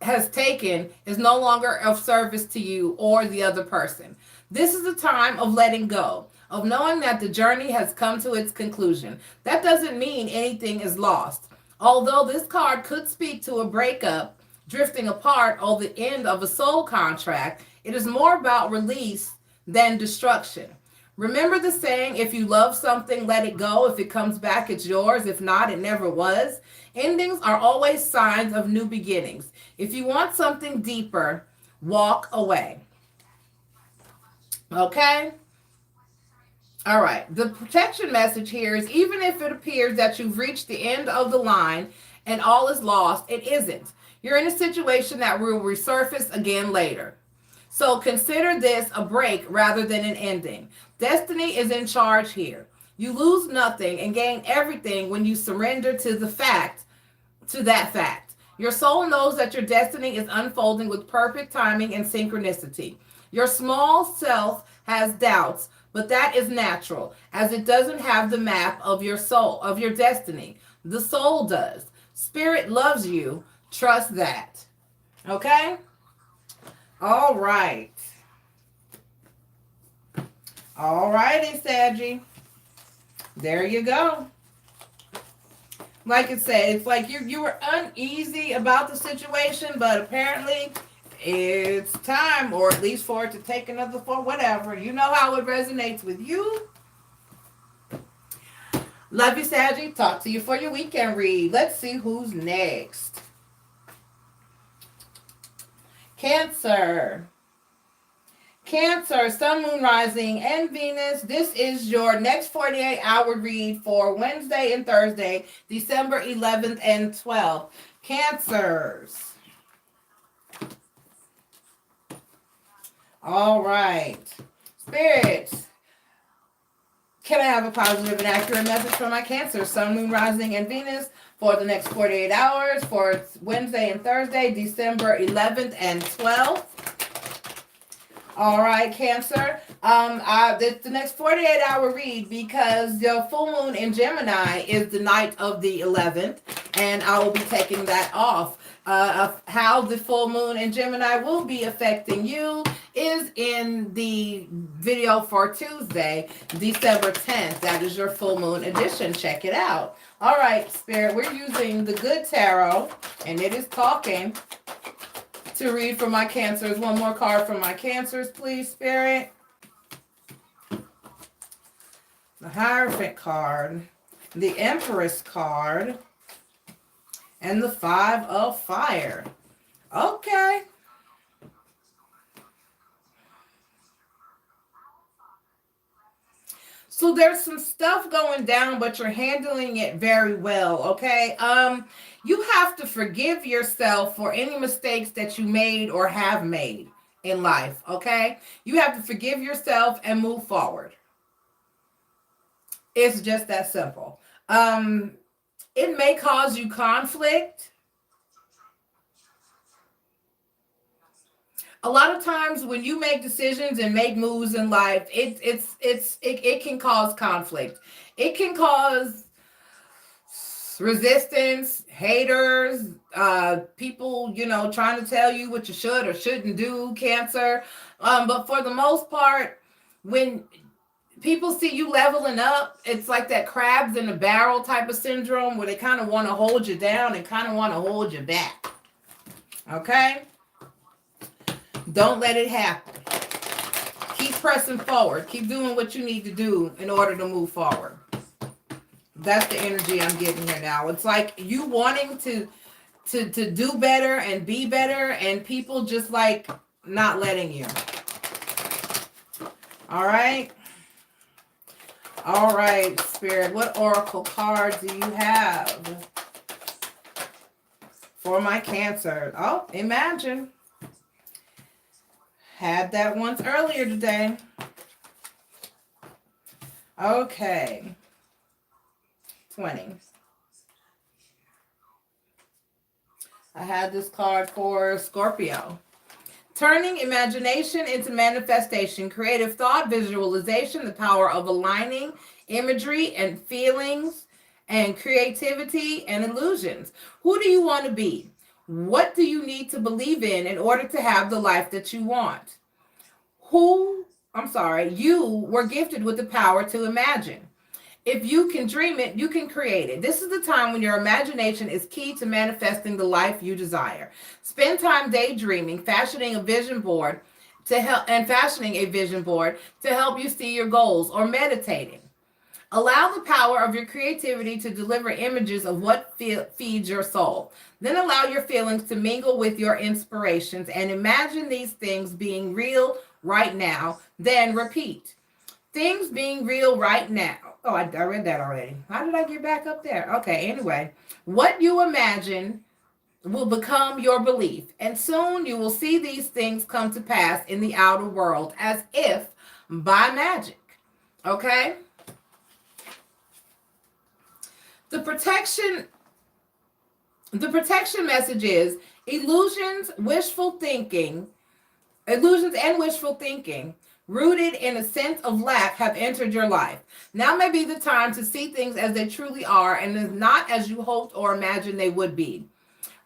has taken is no longer of service to you or the other person. This is a time of letting go, of knowing that the journey has come to its conclusion. That doesn't mean anything is lost. Although this card could speak to a breakup, drifting apart, or the end of a soul contract, it is more about release than destruction. Remember the saying, if you love something, let it go. If it comes back, it's yours. If not, it never was. Endings are always signs of new beginnings. If you want something deeper, walk away. Okay? All right. The protection message here is, even if it appears that you've reached the end of the line and all is lost, it isn't. You're in a situation that will resurface again later. So consider this a break rather than an ending. Destiny is in charge here. You lose nothing and gain everything when you surrender to that fact. Your soul knows that your destiny is unfolding with perfect timing and synchronicity. Your small self has doubts, but that is natural, as it doesn't have the map of your soul, of your destiny. The soul does. Spirit loves you. Trust that. Okay? All right. All righty, Saggy. There you go. Like I said, it's like you were uneasy about the situation, but apparently it's time, or at least for it to take another form, whatever. You know how it resonates with you. Love you, Saggy. Talk to you for your weekend read. Let's see who's next. Cancer. Cancer, Sun, Moon, Rising, and Venus. This is your next 48-hour read for Wednesday and Thursday, December 11th and 12th. Cancers. All right. Spirits, can I have a positive and accurate message for my Cancer, Sun, Moon, Rising, and Venus for the next 48 hours for Wednesday and Thursday, December 11th and 12th? All right, Cancer. The next 48-hour read, because the full moon in Gemini is the night of the 11th, and I will be taking that off. Of how the full moon in Gemini will be affecting you is in the video for Tuesday, December 10th. That is your full moon edition. Check it out. All right, Spirit, we're using the Good Tarot, and it is talking. To read for my Cancers. One more card for my Cancers, please, Spirit. The Hierophant card, the Empress card, and the Five of Fire. Okay. So there's some stuff going down, but you're handling it very well, okay? You have to forgive yourself for any mistakes that you made or have made in life, okay? You have to forgive yourself and move forward. It's just that simple. It may cause you conflict. A lot of times when you make decisions and make moves in life, it can cause conflict. It can cause resistance, haters, people, trying to tell you what you should or shouldn't do, Cancer. But for the most part, when people see you leveling up, it's like that crabs in a barrel type of syndrome where they kind of want to hold you down and kind of want to hold you back. Okay? Don't let it happen. Keep pressing forward. Keep doing what you need to do in order to move forward. That's the energy I'm getting here now. It's like you wanting to do better and be better, and people just like not letting you. All right. All right, Spirit. What oracle card do you have for my Cancer? Oh, Imagine. Had that once earlier today. Okay. 20. I had this card for Scorpio. Turning imagination into manifestation, creative thought, visualization, the power of aligning imagery and feelings and creativity and illusions. Who do you want to be? What do you need to believe in order to have the life that you want? You were gifted with the power to imagine. If you can dream it, you can create it. This is the time when your imagination is key to manifesting the life you desire. Spend time daydreaming, fashioning a vision board to help you see your goals, or meditating. Allow the power of your creativity to deliver images of what feeds your soul. Then allow your feelings to mingle with your inspirations and imagine these things being real right now. Then repeat. Things being real right now. Oh, I read that already. How did I get back up there? Okay, anyway. What you imagine will become your belief, and soon you will see these things come to pass in the outer world as if by magic. Okay? The protection message is illusions and wishful thinking, rooted in a sense of lack, have entered your life. Now may be the time to see things as they truly are and not as you hoped or imagined they would be.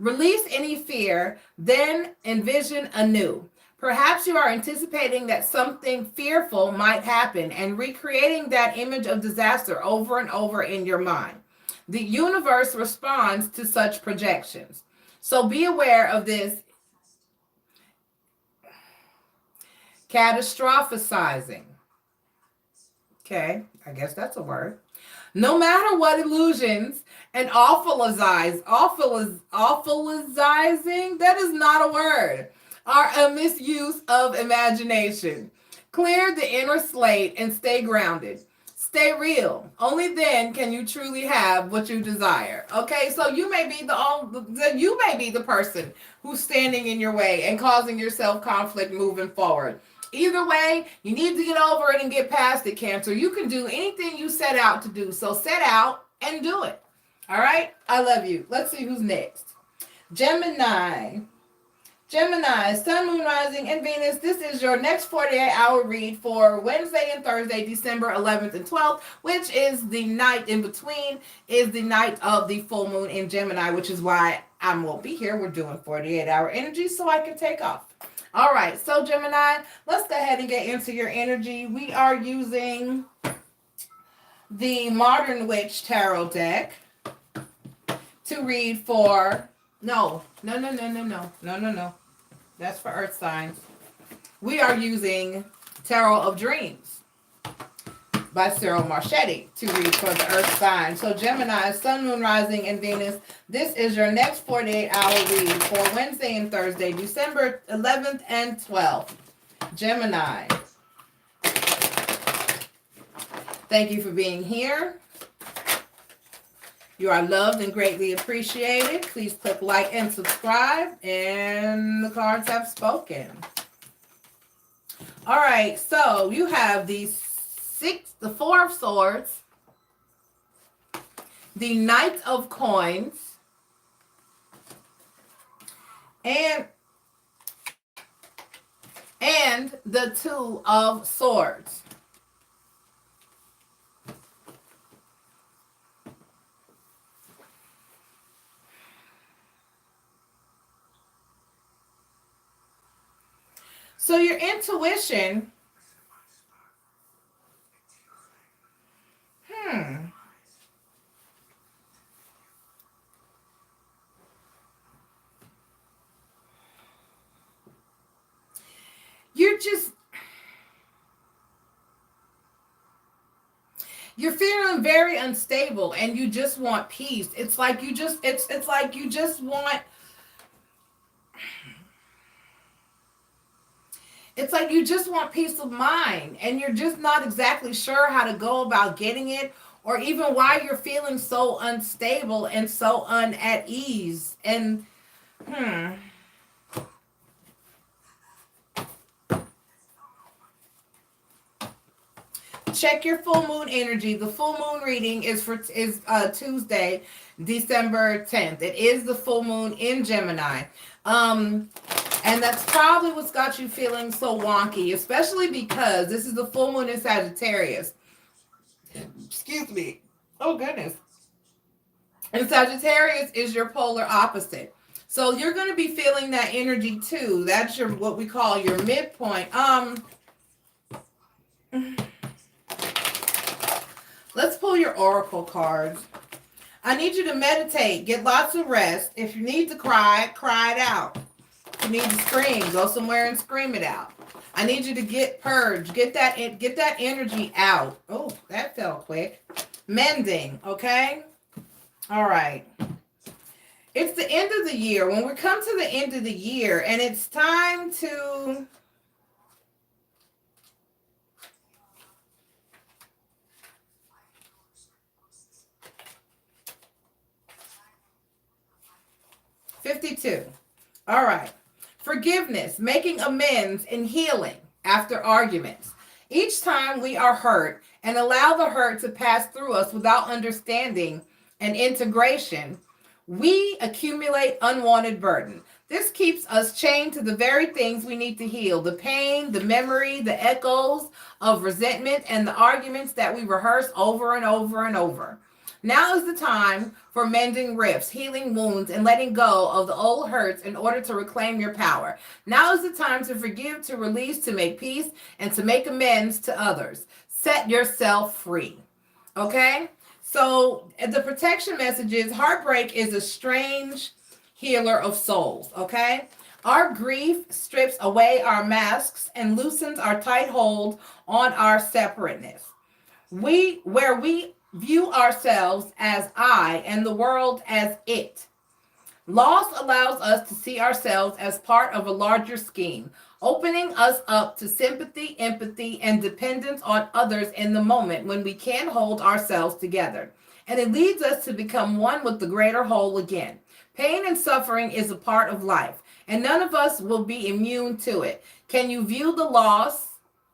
Release any fear, then envision anew. Perhaps you are anticipating that something fearful might happen and recreating that image of disaster over and over in your mind. The universe responds to such projections. So be aware of this catastrophizing. Okay, I guess that's a word. No matter what illusions and awfulizing, that is not a word, are a misuse of imagination. Clear the inner slate and stay grounded. Stay real. Only then can you truly have what you desire. Okay, so you may be the person who's standing in your way and causing yourself conflict moving forward. Either way, you need to get over it and get past it, Cancer. You can do anything you set out to do. So set out and do it. All right? I love you. Let's see who's next. Gemini, Sun, Moon, Rising, and Venus. This is your next 48-hour read for Wednesday and Thursday, December 11th and 12th, which is the night in between, is the night of the full moon in Gemini, which is why I won't be here. We're doing 48-hour energy so I can take off. All right, so Gemini, let's go ahead and get into your energy. We are using the Modern Witch Tarot deck to read for... No. That's for Earth signs. We are using Tarot of Dreams by Cyril Marchetti to read for the Earth sign. So Gemini, Sun, Moon, Rising, and Venus. This is your next 48-hour read for Wednesday and Thursday, December 11th and 12th. Gemini. Thank you for being here. You are loved and greatly appreciated. Please click like and subscribe. And the cards have spoken. All right, so you have the Four of Swords, the Knight of Coins, and the Two of Swords. So your intuition, you're feeling very unstable and you just want peace. It's like you just want peace of mind, and you're just not exactly sure how to go about getting it, or even why you're feeling so unstable and so at ease. And check your full moon energy. The full moon reading is Tuesday, December 10th. It is the full moon in Gemini. And that's probably what's got you feeling so wonky, especially because this is the full moon in Sagittarius. Excuse me. Oh, goodness. And Sagittarius is your polar opposite. So you're going to be feeling that energy too. That's your what we call your midpoint. Let's pull your oracle cards. I need you to meditate, get lots of rest. If you need to cry, cry it out. If you need to scream, go somewhere and scream it out. I need you to get purged, get that energy out. Oh, that fell quick. Mending, okay? All right. It's the end of the year. When we come to the end of the year and it's time to $52. All right. Forgiveness, making amends and healing after arguments. Each time we are hurt and allow the hurt to pass through us without understanding and integration, we accumulate unwanted burden. This keeps us chained to the very things we need to heal: the pain, the memory, the echoes of resentment, and the arguments that we rehearse over and over and over. Now is the time for mending rifts, healing wounds, and letting go of the old hurts in order to reclaim your power. Now is the time to forgive, to release, to make peace, and to make amends to others. Set yourself free. Okay? So the protection message is heartbreak is a strange healer of souls. Okay? Our grief strips away our masks and loosens our tight hold on our separateness. Where we view ourselves as I and the world as it. Loss allows us to see ourselves as part of a larger scheme, opening us up to sympathy, empathy, and dependence on others in the moment when we can't hold ourselves together. And it leads us to become one with the greater whole again. Pain and suffering is a part of life, and none of us will be immune to it. Can you view the loss?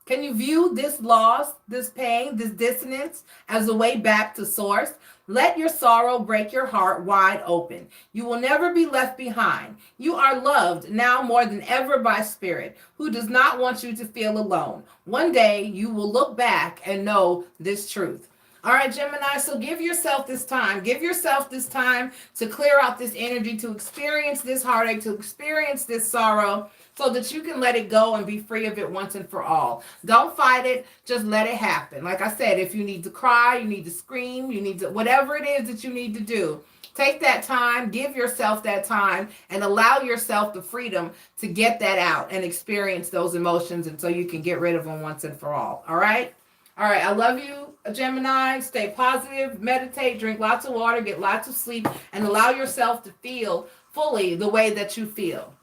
Can you view this loss, this pain, this dissonance as a way back to source? Let your sorrow break your heart wide open. You will never be left behind. You are loved now more than ever by Spirit, who does not want you to feel alone. One day you will look back and know this truth. All right, Gemini, so give yourself this time. Give yourself this time to clear out this energy, to experience this heartache, to experience this sorrow, so that you can let it go and be free of it once and for all. Don't fight it. Just let it happen. Like I said, if you need to cry, you need to scream, you need to, whatever it is that you need to do, take that time, give yourself that time, and allow yourself the freedom to get that out and experience those emotions until you can get rid of them once and for all. All right? All right. I love you, Gemini. Stay positive, meditate, drink lots of water, get lots of sleep, and allow yourself to feel fully the way that you feel.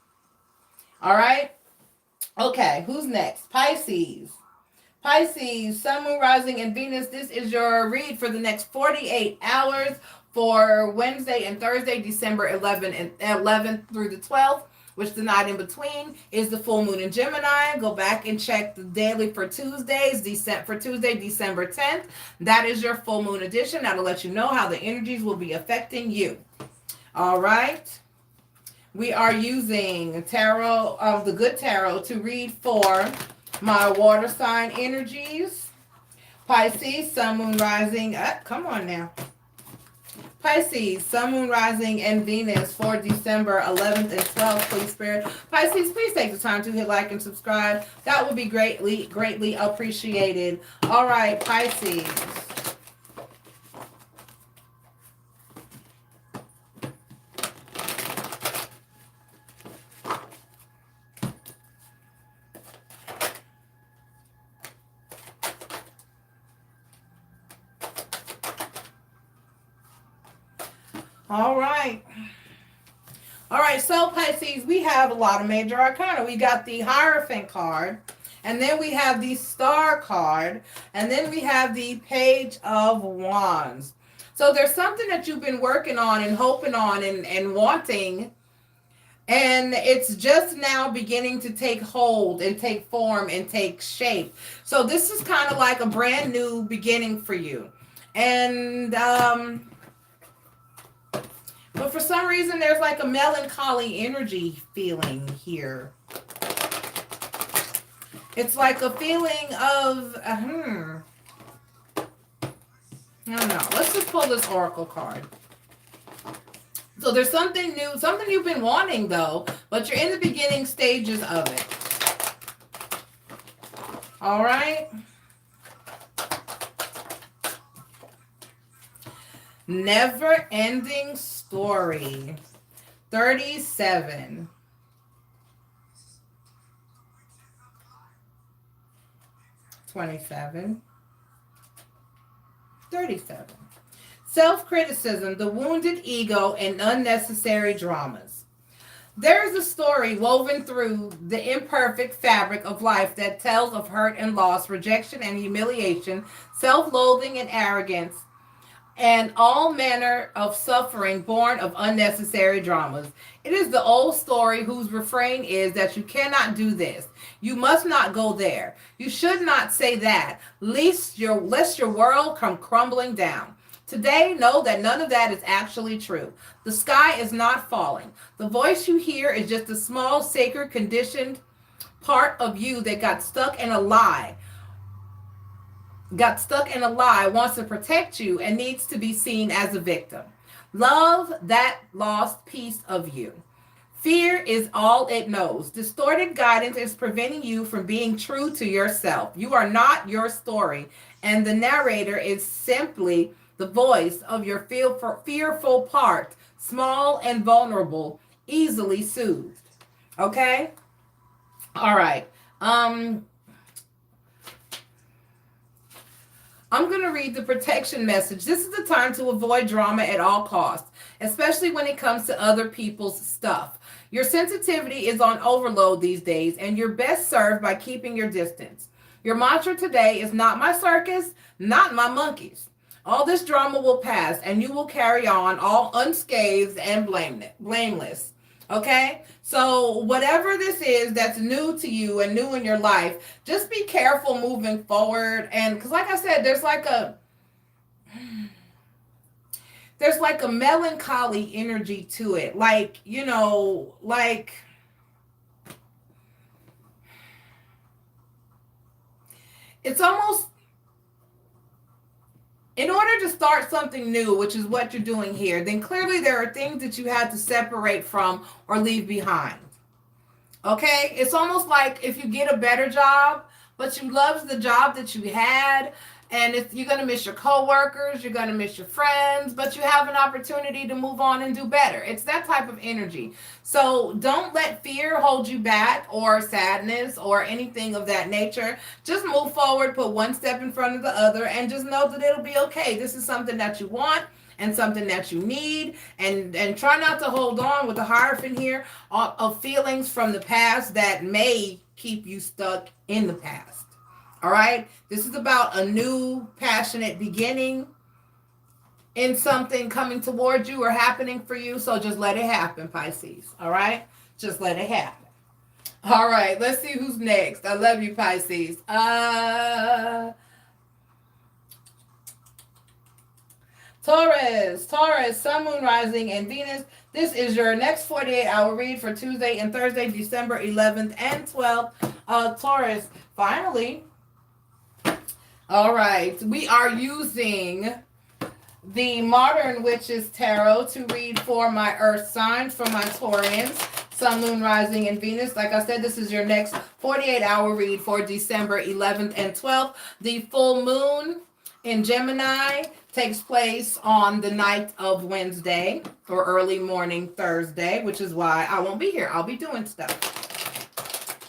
All right. Okay. Who's next? Pisces. Pisces, Sun, Moon, Rising, and Venus. This is your read for the next 48 hours for Wednesday and Thursday, December 11th through the 12th, which the night in between is the full moon in Gemini. Go back and check the daily for Tuesdays. For Tuesday, December 10th. That is your full moon edition. That'll let you know how the energies will be affecting you. All right. We are using tarot of the good tarot to read for my water sign energies. Pisces, Sun, Moon, Rising. Come on now. Pisces, Sun, Moon, Rising, and Venus for December 11th and 12th, please, Spirit. Pisces, please take the time to hit like and subscribe. That would be greatly appreciated. All right, Pisces. All right, so Pisces, we have a lot of major arcana. We got the Hierophant card, and then we have the Star card, and then we have the Page of Wands. So there's something that you've been working on and hoping on and wanting, and it's just now beginning to take hold and take form and take shape. So this is kind of like a brand new beginning for you. And But for some reason, there's like a melancholy energy feeling here. It's like a feeling of, I don't know. Let's just pull this oracle card. So there's something new, something you've been wanting though, but you're in the beginning stages of it. All right. Never ending story. 37. 27. 37. Self-criticism, the wounded ego, and unnecessary dramas. There is a story woven through the imperfect fabric of life that tells of hurt and loss, rejection and humiliation, self-loathing and arrogance, and all manner of suffering born of unnecessary dramas. It is the old story whose refrain is that you cannot do this. You must not go there. You should not say that, lest your world come crumbling down. Today, know that none of that is actually true. The sky is not falling. The voice you hear is just a small, sacred, conditioned part of you that got stuck in a lie, wants to protect you, and needs to be seen as a victim. Love that lost piece of you. Fear is all it knows. Distorted guidance is preventing you from being true to yourself. You are not your story, and the narrator is simply the voice of your fearful part, small and vulnerable, easily soothed. Okay? All right. I'm going to read the protection message. This is the time to avoid drama at all costs, especially when it comes to other people's stuff. Your sensitivity is on overload these days, and you're best served by keeping your distance. Your mantra today is not my circus, not my monkeys. All this drama will pass, and you will carry on all unscathed and blameless. Okay? So whatever this is that's new to you and new in your life, just be careful moving forward. And because like I said, there's like a melancholy energy to it. Like, you know, like it's almost, in order to start something new, which is what you're doing here, then clearly there are things that you had to separate from or leave behind. Okay? It's almost like if you get a better job, but you love the job that you had, and you're going to miss your coworkers, you're going to miss your friends, but you have an opportunity to move on and do better. It's that type of energy. So don't let fear hold you back, or sadness, or anything of that nature. Just move forward, put one step in front of the other, and just know that it'll be okay. This is something that you want and something that you need, and try not to hold on with the Hierophant here of feelings from the past that may keep you stuck in the past. All right? This is about a new, passionate beginning in something coming towards you or happening for you. So just let it happen, Pisces. All right? Just let it happen. All right. Let's see who's next. I love you, Pisces. Taurus, Sun, Moon, Rising, and Venus. This is your next 48-hour read for Tuesday and Thursday, December 11th and 12th. Taurus, finally. All right. We are using the Modern Witches Tarot to read for my Earth signs, for my Taurians, Sun, Moon, Rising, and Venus. Like I said, this is your next 48-hour read for December 11th and 12th. The full moon in Gemini takes place on the night of Wednesday or early morning Thursday, which is why I won't be here. I'll be doing stuff.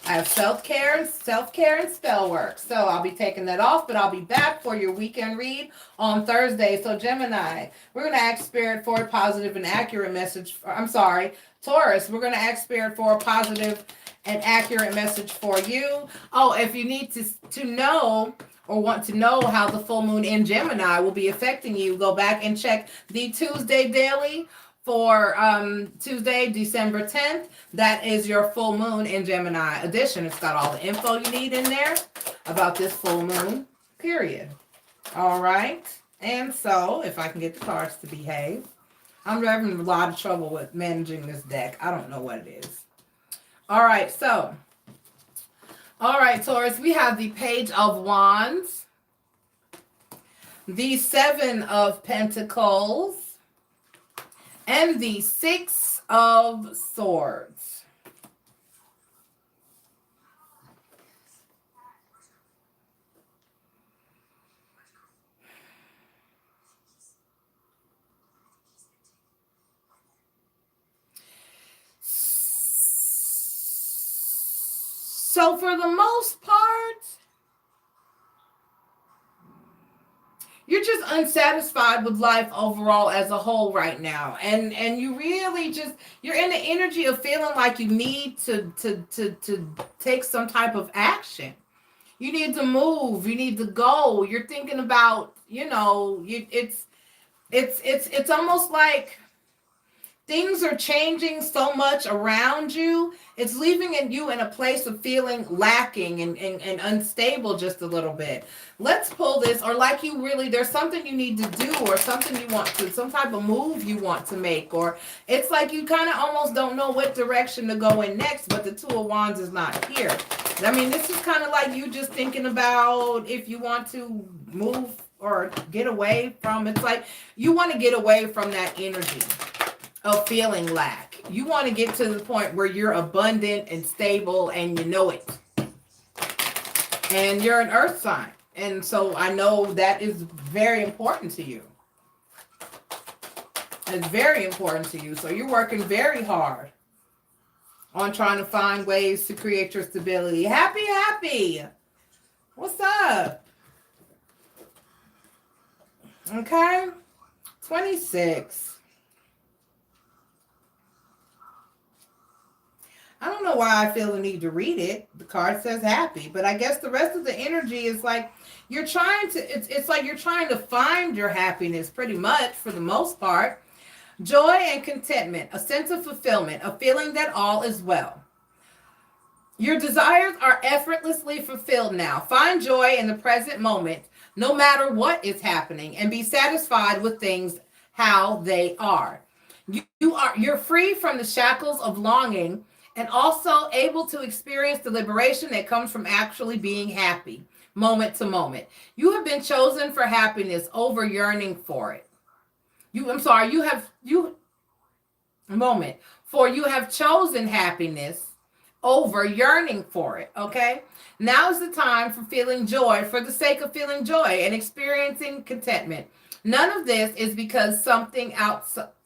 I have self-care and spell work. So I'll be taking that off, but I'll be back for your weekend read on Thursday. So Gemini, we're going to ask Spirit for a positive and accurate message. Taurus, we're going to ask Spirit for a positive and accurate message for you. Oh, if you need to know or want to know how the full moon in Gemini will be affecting you, go back and check the Tuesday daily for Tuesday, December 10th. That is your full moon in Gemini edition. It's got all the info you need in there about this full moon, period. All right. And so, if I can get the cards to behave. I'm having a lot of trouble with managing this deck. I don't know what it is. All right, so. All right, Taurus, we have the Page of Wands, the Seven of Pentacles, and the Six of Swords. So for the most part, you're just unsatisfied with life overall as a whole right now. And you really just, you're in the energy of feeling like you need to take some type of action. You need to move, you need to go. You're thinking about, it's almost like things are changing so much around you. It's leaving you in a place of feeling lacking and unstable just a little bit. Let's pull this, or like you really, there's something you need to do, or something you want to, some type of move you want to make, or it's like you kind of almost don't know what direction to go in next, but the Two of Wands is not here. I mean, this is kind of like you just thinking about if you want to move or get away from, it's like you want to get away from that energy of feeling lack. You want to get to the point where you're abundant and stable and you know it. And you're an earth sign. And so I know that is very important to you. It's very important to you. So you're working very hard on trying to find ways to create your stability. Happy. What's up? Okay. 26. I don't know why I feel the need to read it. The card says happy, but I guess the rest of the energy is like you're trying to, it's like you're trying to find your happiness pretty much for the most part. Joy and contentment, a sense of fulfillment, a feeling that all is well. Your desires are effortlessly fulfilled now. Find joy in the present moment, no matter what is happening, and be satisfied with things how they are. You're free from the shackles of longing, and also able to experience the liberation that comes from actually being happy moment to moment. You have been chosen for happiness over yearning for it. You have chosen happiness over yearning for it. Okay. Now is the time for feeling joy for the sake of feeling joy and experiencing contentment. None of this is because of something outside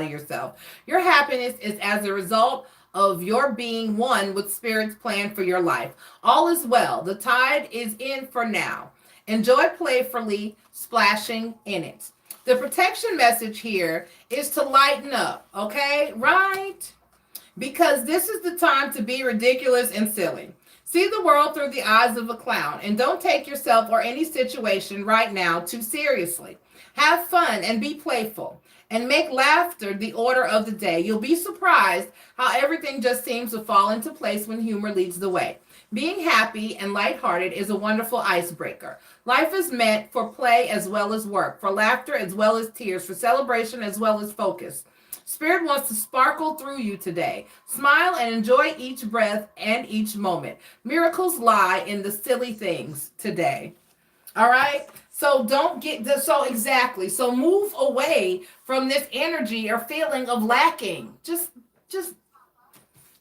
of yourself. Your happiness is as a result of your being one with Spirit's plan for your life. All is well. The tide is in for now. Enjoy playfully splashing in it. The protection message here is to lighten up, okay? Right? Because this is the time to be ridiculous and silly. See the world through the eyes of a clown, and don't take yourself or any situation right now too seriously. Have fun and be playful, and make laughter the order of the day. You'll be surprised how everything just seems to fall into place when humor leads the way. Being happy and lighthearted is a wonderful icebreaker. Life is meant for play as well as work, for laughter as well as tears, for celebration as well as focus. Spirit wants to sparkle through you today. Smile and enjoy each breath and each moment. Miracles lie in the silly things today. All right? So don't get this. So exactly. So move away from this energy or feeling of lacking. Just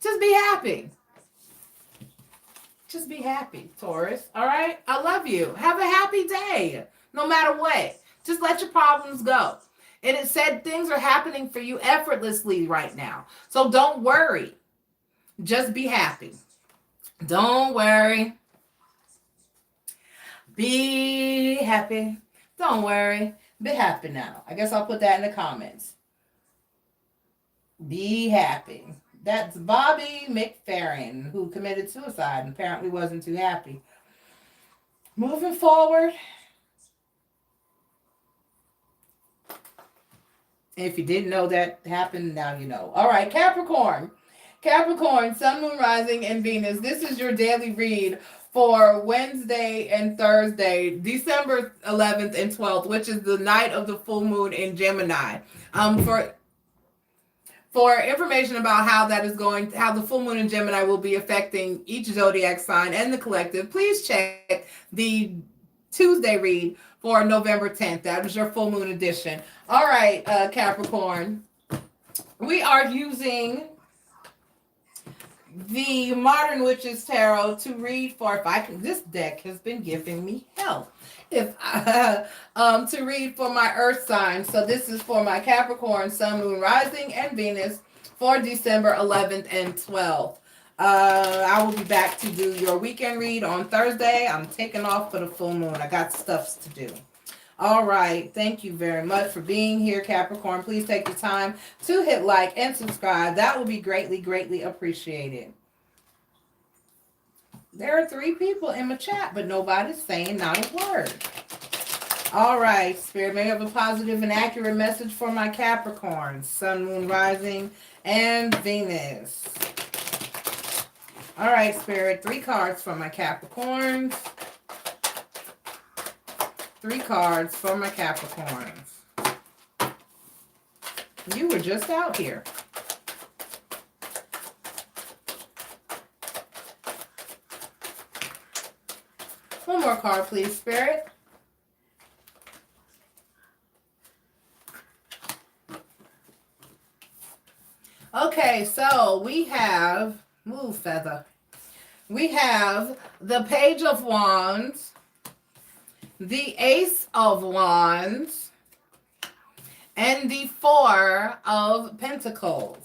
be happy. Just be happy, Taurus. All right? I love you. Have a happy day, no matter what. Just let your problems go. And it said things are happening for you effortlessly right now. So don't worry. Just be happy. Don't worry. Be happy. Don't worry. Be happy now. I guess I'll put that in the comments. Be happy. That's Bobby McFerrin, who committed suicide and apparently wasn't too happy. Moving forward. If you didn't know that happened, now you know. All right, Capricorn. Capricorn, Sun, Moon, Rising, and Venus. This is your daily read for Wednesday and Thursday, December 11th and 12th, which is the night of the full moon in Gemini. For information about how that is going, how the full moon in Gemini will be affecting each zodiac sign and the collective, please check the Tuesday read for November 10th. That is your full moon edition. All right, Capricorn. We are using the Modern Witches Tarot to read for, if I can, this deck has been giving me help. To read for my earth sign. So this is for my Capricorn, Sun, Moon, Rising, and Venus for December 11th and 12th. I will be back to do your weekend read on Thursday. I'm taking off for the full moon. I got stuff to do. All right. Thank you very much for being here, Capricorn. Please take the time to hit like and subscribe. That will be greatly, greatly appreciated. There are 3 people in my chat, but nobody's saying not a word. All right, Spirit, may I have a positive and accurate message for my Capricorn, Sun, Moon, Rising, and Venus. All right, Spirit, 3 cards for my Capricorns. 3 cards for my Capricorns. You were just out here. One more card, please, Spirit. Okay, so we have, move feather. We have the Page of Wands, the Ace of Wands, and the 4 of Pentacles.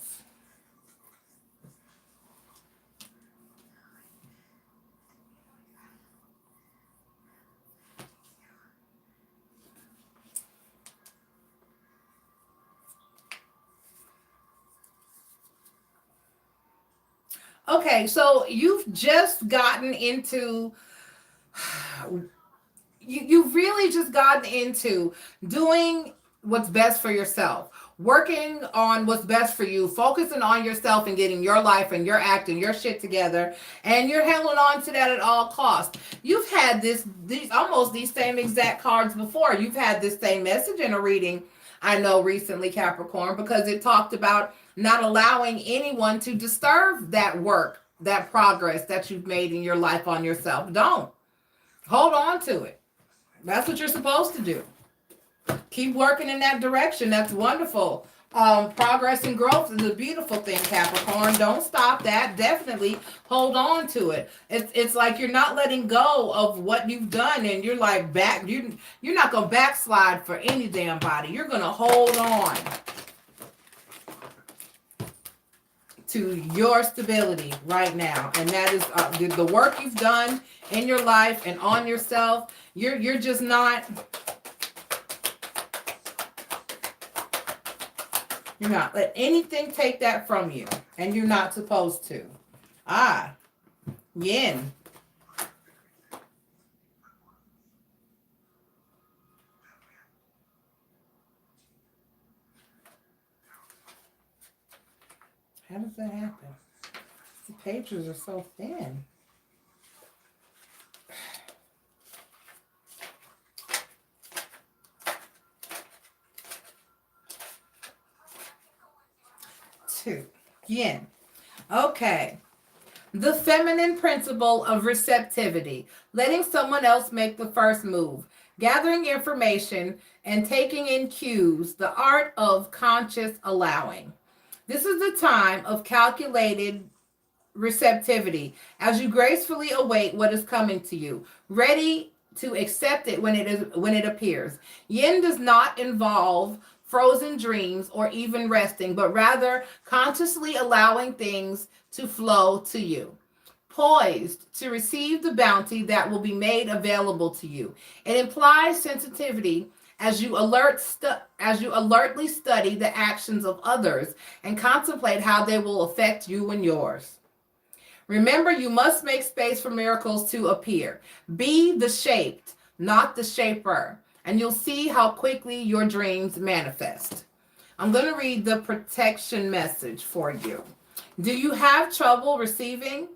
Okay, so you've just gotten into, you've really just gotten into doing what's best for yourself, working on what's best for you, focusing on yourself and getting your life and your act and your shit together, and you're holding on to that at all costs. You've had these same exact cards before. You've had this same message in a reading, I know, recently, Capricorn, because it talked about not allowing anyone to disturb that work, that progress that you've made in your life on yourself. Don't. Hold on to it. That's what you're supposed to do. Keep working in that direction. That's wonderful. Progress and growth is a beautiful thing, Capricorn. Don't stop that. Definitely hold on to it. It's like you're not letting go of what you've done, and you're like you're not going to backslide for any damn body. You're going to hold on to your stability right now, and that is the work you've done in your life and on yourself. You're just not. You're not let anything take that from you, and you're not supposed to. Yin. How does that happen? The pages are so thin. Yin. Okay. The feminine principle of receptivity, letting someone else make the first move, gathering information and taking in cues, the art of conscious allowing. This is the time of calculated receptivity as you gracefully await what is coming to you, ready to accept it when it appears. Yin does not involve frozen dreams or even resting, but rather consciously allowing things to flow to you, poised to receive the bounty that will be made available to you. It implies sensitivity as you alertly study the actions of others and contemplate how they will affect you and yours. Remember, you must make space for miracles to appear. Be the shaped, not the shaper, and you'll see how quickly your dreams manifest. I'm going to read the protection message for you. Do you have trouble receiving?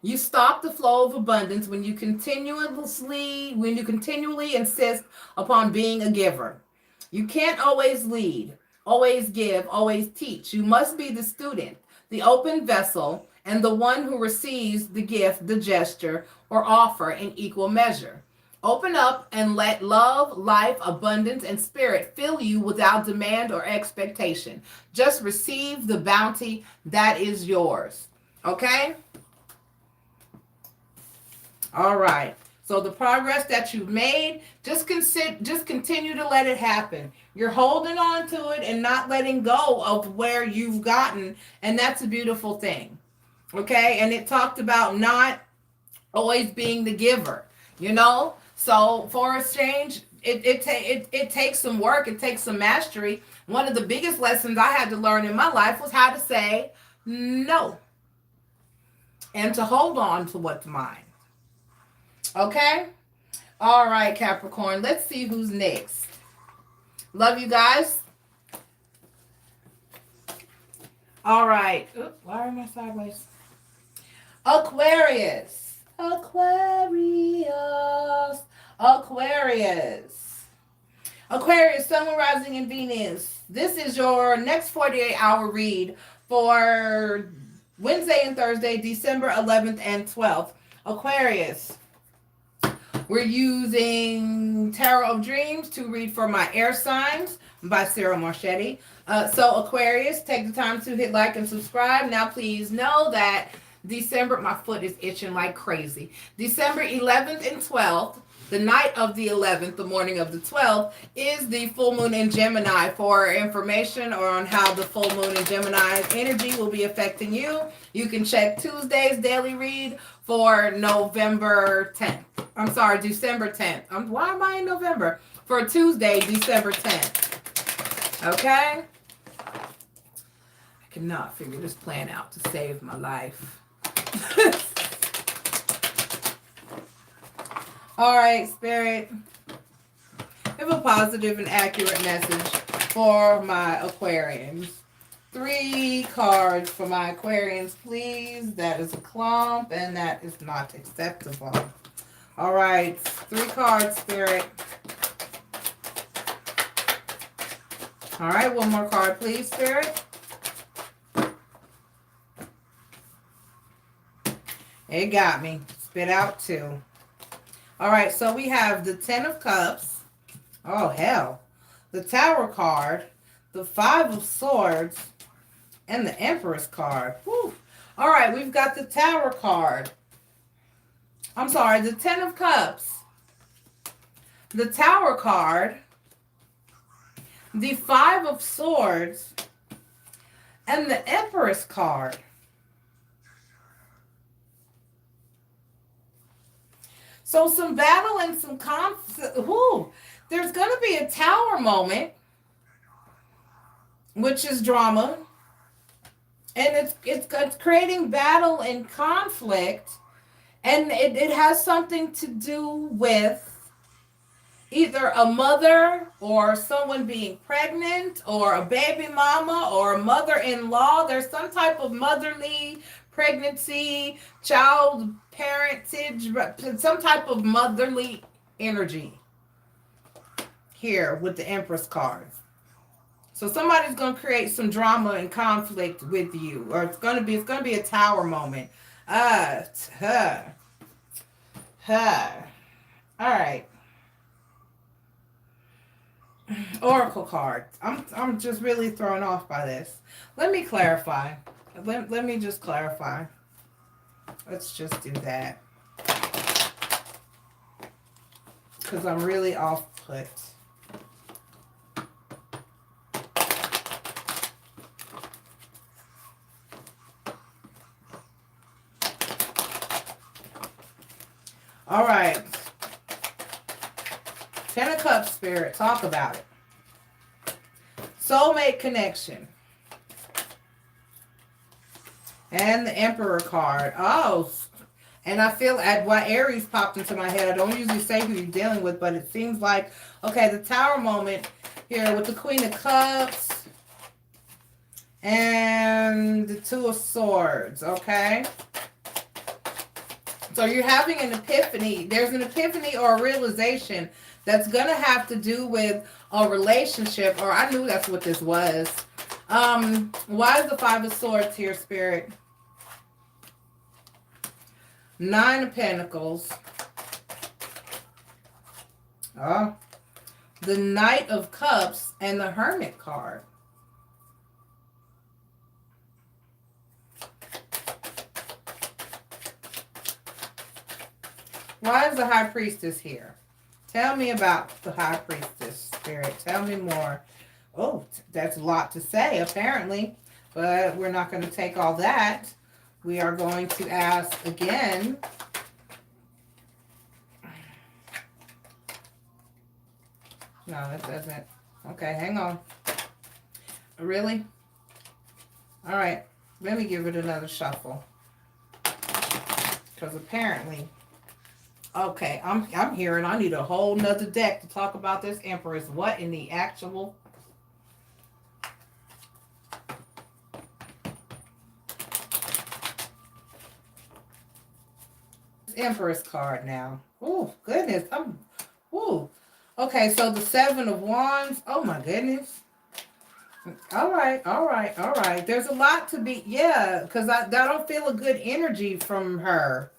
You stop the flow of abundance when you continually insist upon being a giver. You can't always lead, always give, always teach. You must be the student, the open vessel, and the one who receives the gift, the gesture, or offer in equal measure. Open up and let love, life, abundance, and spirit fill you without demand or expectation. Just receive the bounty that is yours. Okay? All right. So the progress that you've made, just continue to let it happen. You're holding on to it and not letting go of where you've gotten, and that's a beautiful thing. Okay? And it talked about not always being the giver, you know? So for a change, it takes some work, it takes some mastery. One of the biggest lessons I had to learn in my life was how to say no and to hold on to what's mine. Okay? All right, Capricorn. Let's see who's next. Love you guys. All right. Oops, why am I sideways? Aquarius. Aquarius. Aquarius. Aquarius, Sun, Moon, Rising, and Venus. This is your next 48-hour read for Wednesday and Thursday, December 11th and 12th. Aquarius. We're using Tarot of Dreams to read for my air signs by Sarah Marchetti. So Aquarius, take the time to hit like and subscribe. Now please know that December, my foot is itching like crazy. December 11th and 12th, the night of the 11th, the morning of the 12th, is the full moon in Gemini. For information or on how the full moon in Gemini energy will be affecting you, you can check Tuesday's daily read for November 10th. I'm sorry, December 10th. Why am I in November? For Tuesday, December 10th. Okay? I cannot figure this plan out to save my life. All right, Spirit. Have a positive and accurate message for my Aquarians. 3 cards for my Aquarians, please. That is a clump, and that is not acceptable. All right, 3 cards, Spirit. All right, one more card, please, Spirit. It got me. Spit out 2. All right, so we have the 10 of Cups. Oh, hell. The Tower card, the 5 of Swords, and the Empress card. Whew. All right, we've got the Tower card. I'm sorry, the 10 of Cups, the Tower card, the 5 of Swords, and the Empress card. So some battle and some conflict. There's going to be a Tower moment, which is drama. And it's creating battle and conflict. And it has something to do with either a mother or someone being pregnant or a baby mama or a mother-in-law. There's some type of motherly pregnancy, child parentage, some type of motherly energy here with the Empress card. So somebody's going to create some drama and conflict with you, or it's going to be a Tower moment. All right. Oracle card. I'm just really thrown off by this. Let me clarify. Let me just clarify. Let's just do that. Because I'm really off put. All right. 10 of Cups, Spirit. Talk about it. Soulmate connection. And the Emperor card. Oh, and I feel why Aries popped into my head. I don't usually say who you're dealing with, but it seems like, okay, the Tower moment here with the Queen of Cups and the 2 of Swords, okay? So you're having an epiphany. There's an epiphany or a realization that's going to have to do with a relationship, or I knew that's what this was. Why is the Five of Swords here, Spirit? Nine of Pentacles. Oh, the Knight of Cups and the Hermit card. Why is the High Priestess here? Tell me about the High Priestess, Spirit. Tell me more. Oh, that's a lot to say, apparently. But we're not going to take all that. We are going to ask again. No, that doesn't. Okay, hang on. Really? All right. Let me give it another shuffle. Because apparently... Okay, I'm hearing I need a whole nother deck to talk about this Empress. What in the actual... Empress card now. Oh, goodness. Ooh. Okay, so the Seven of Wands. Oh, my goodness. All right. There's a lot to be... Yeah, because I don't feel a good energy from her.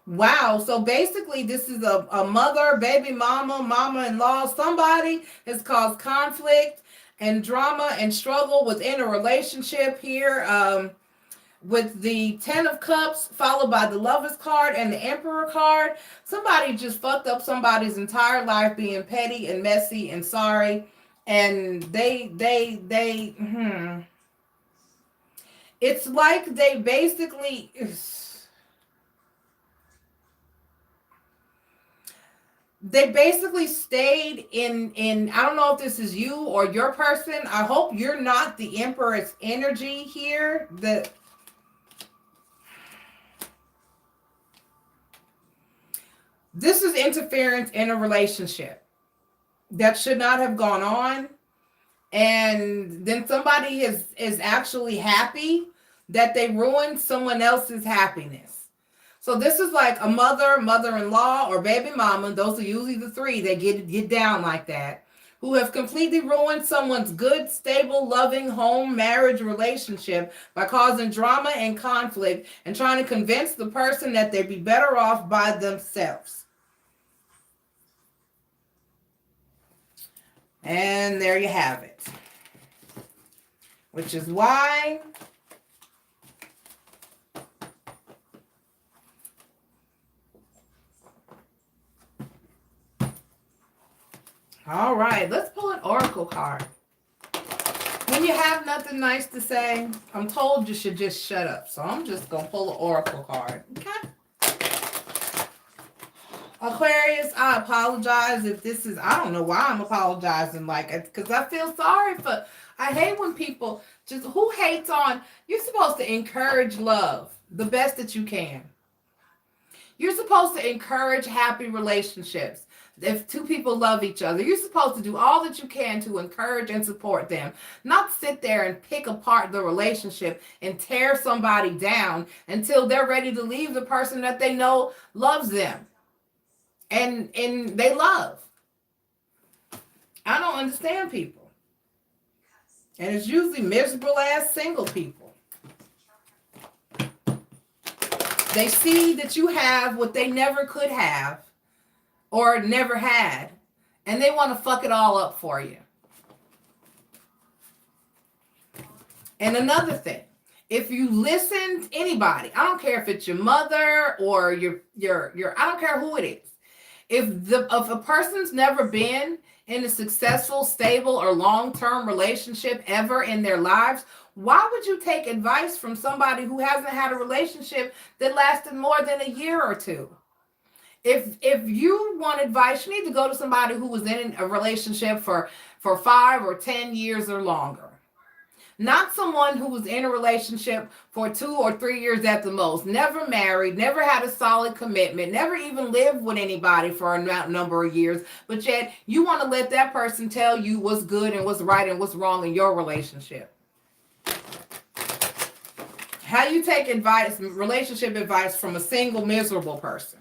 Wow. So basically this is a mother, baby mama, mama-in-law. Somebody has caused conflict and drama and struggle within a relationship here. With the Ten of Cups followed by the Lover's card and the Emperor card. Somebody just fucked up somebody's entire life being petty and messy and sorry. And it's like they basically... They basically stayed in, I don't know if this is you or your person. I hope you're not the Empress energy here. This is interference in a relationship that should not have gone on. And then somebody is actually happy that they ruined someone else's happiness. So this is like a mother, mother-in-law, or baby mama. Those are usually the three that get down like that, who have completely ruined someone's good, stable, loving home, marriage, relationship by causing drama and conflict and trying to convince the person that they'd be better off by themselves. And there you have it. Which is why... All right, let's pull an oracle card. When you have nothing nice to say, I'm told you should just shut up. So I'm just going to pull an oracle card. Okay. Aquarius, I apologize if this is, I don't know why I'm apologizing like it, because I feel sorry for, I hate when people just, who hates on, you're supposed to encourage love the best that you can. You're supposed to encourage happy relationships. If two people love each other, you're supposed to do all that you can to encourage and support them, not sit there and pick apart the relationship and tear somebody down until they're ready to leave the person that they know loves them and they love. I don't understand people. And it's usually miserable ass single people. They see that you have what they never could have or never had, and they want to fuck it all up for you. And another thing, if you listen to anybody, I don't care if it's your mother or your I don't care who it is. If a person's never been in a successful, stable, or long-term relationship ever in their lives, why would you take advice from somebody who hasn't had a relationship that lasted more than a year or two? If you want advice, you need to go to somebody who was in a relationship for 5 or 10 years or longer. Not someone who was in a relationship for 2 or 3 years at the most, never married, never had a solid commitment, never even lived with anybody for a number of years, but yet you want to let that person tell you what's good and what's right and what's wrong in your relationship. How do you take advice, relationship advice from a single miserable person?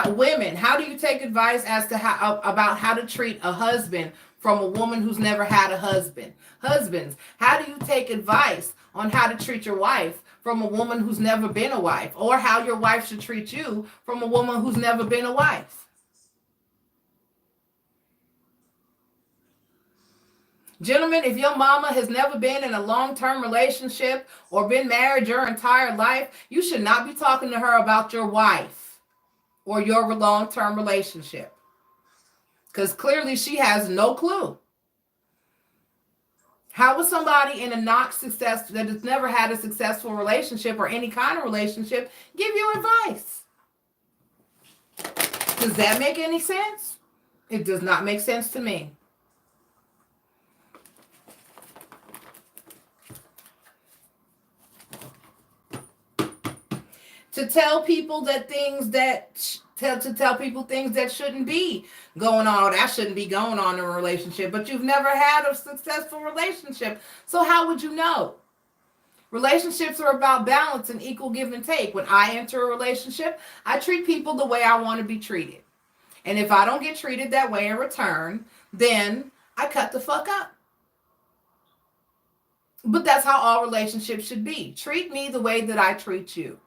Women, how do you take advice as to about how to treat a husband from a woman who's never had a husband? Husbands, how do you take advice on how to treat your wife from a woman who's never been a wife, or how your wife should treat you from a woman who's never been a wife? Gentlemen, if your mama has never been in a long-term relationship or been married your entire life, you should not be talking to her about your wife or your long-term relationship, because clearly she has no clue. How would somebody in a that has never had a successful relationship or any kind of relationship give you advice? Does that make any sense? It does not make sense to me. To tell people that things that tell people things that shouldn't be going on, or that shouldn't be going on in a relationship, but you've never had a successful relationship. So how would you know? Relationships are about balance and equal give and take. When I enter a relationship, I treat people the way I want to be treated. And if I don't get treated that way in return, then I cut the fuck up. But that's how all relationships should be. Treat me the way that I treat you.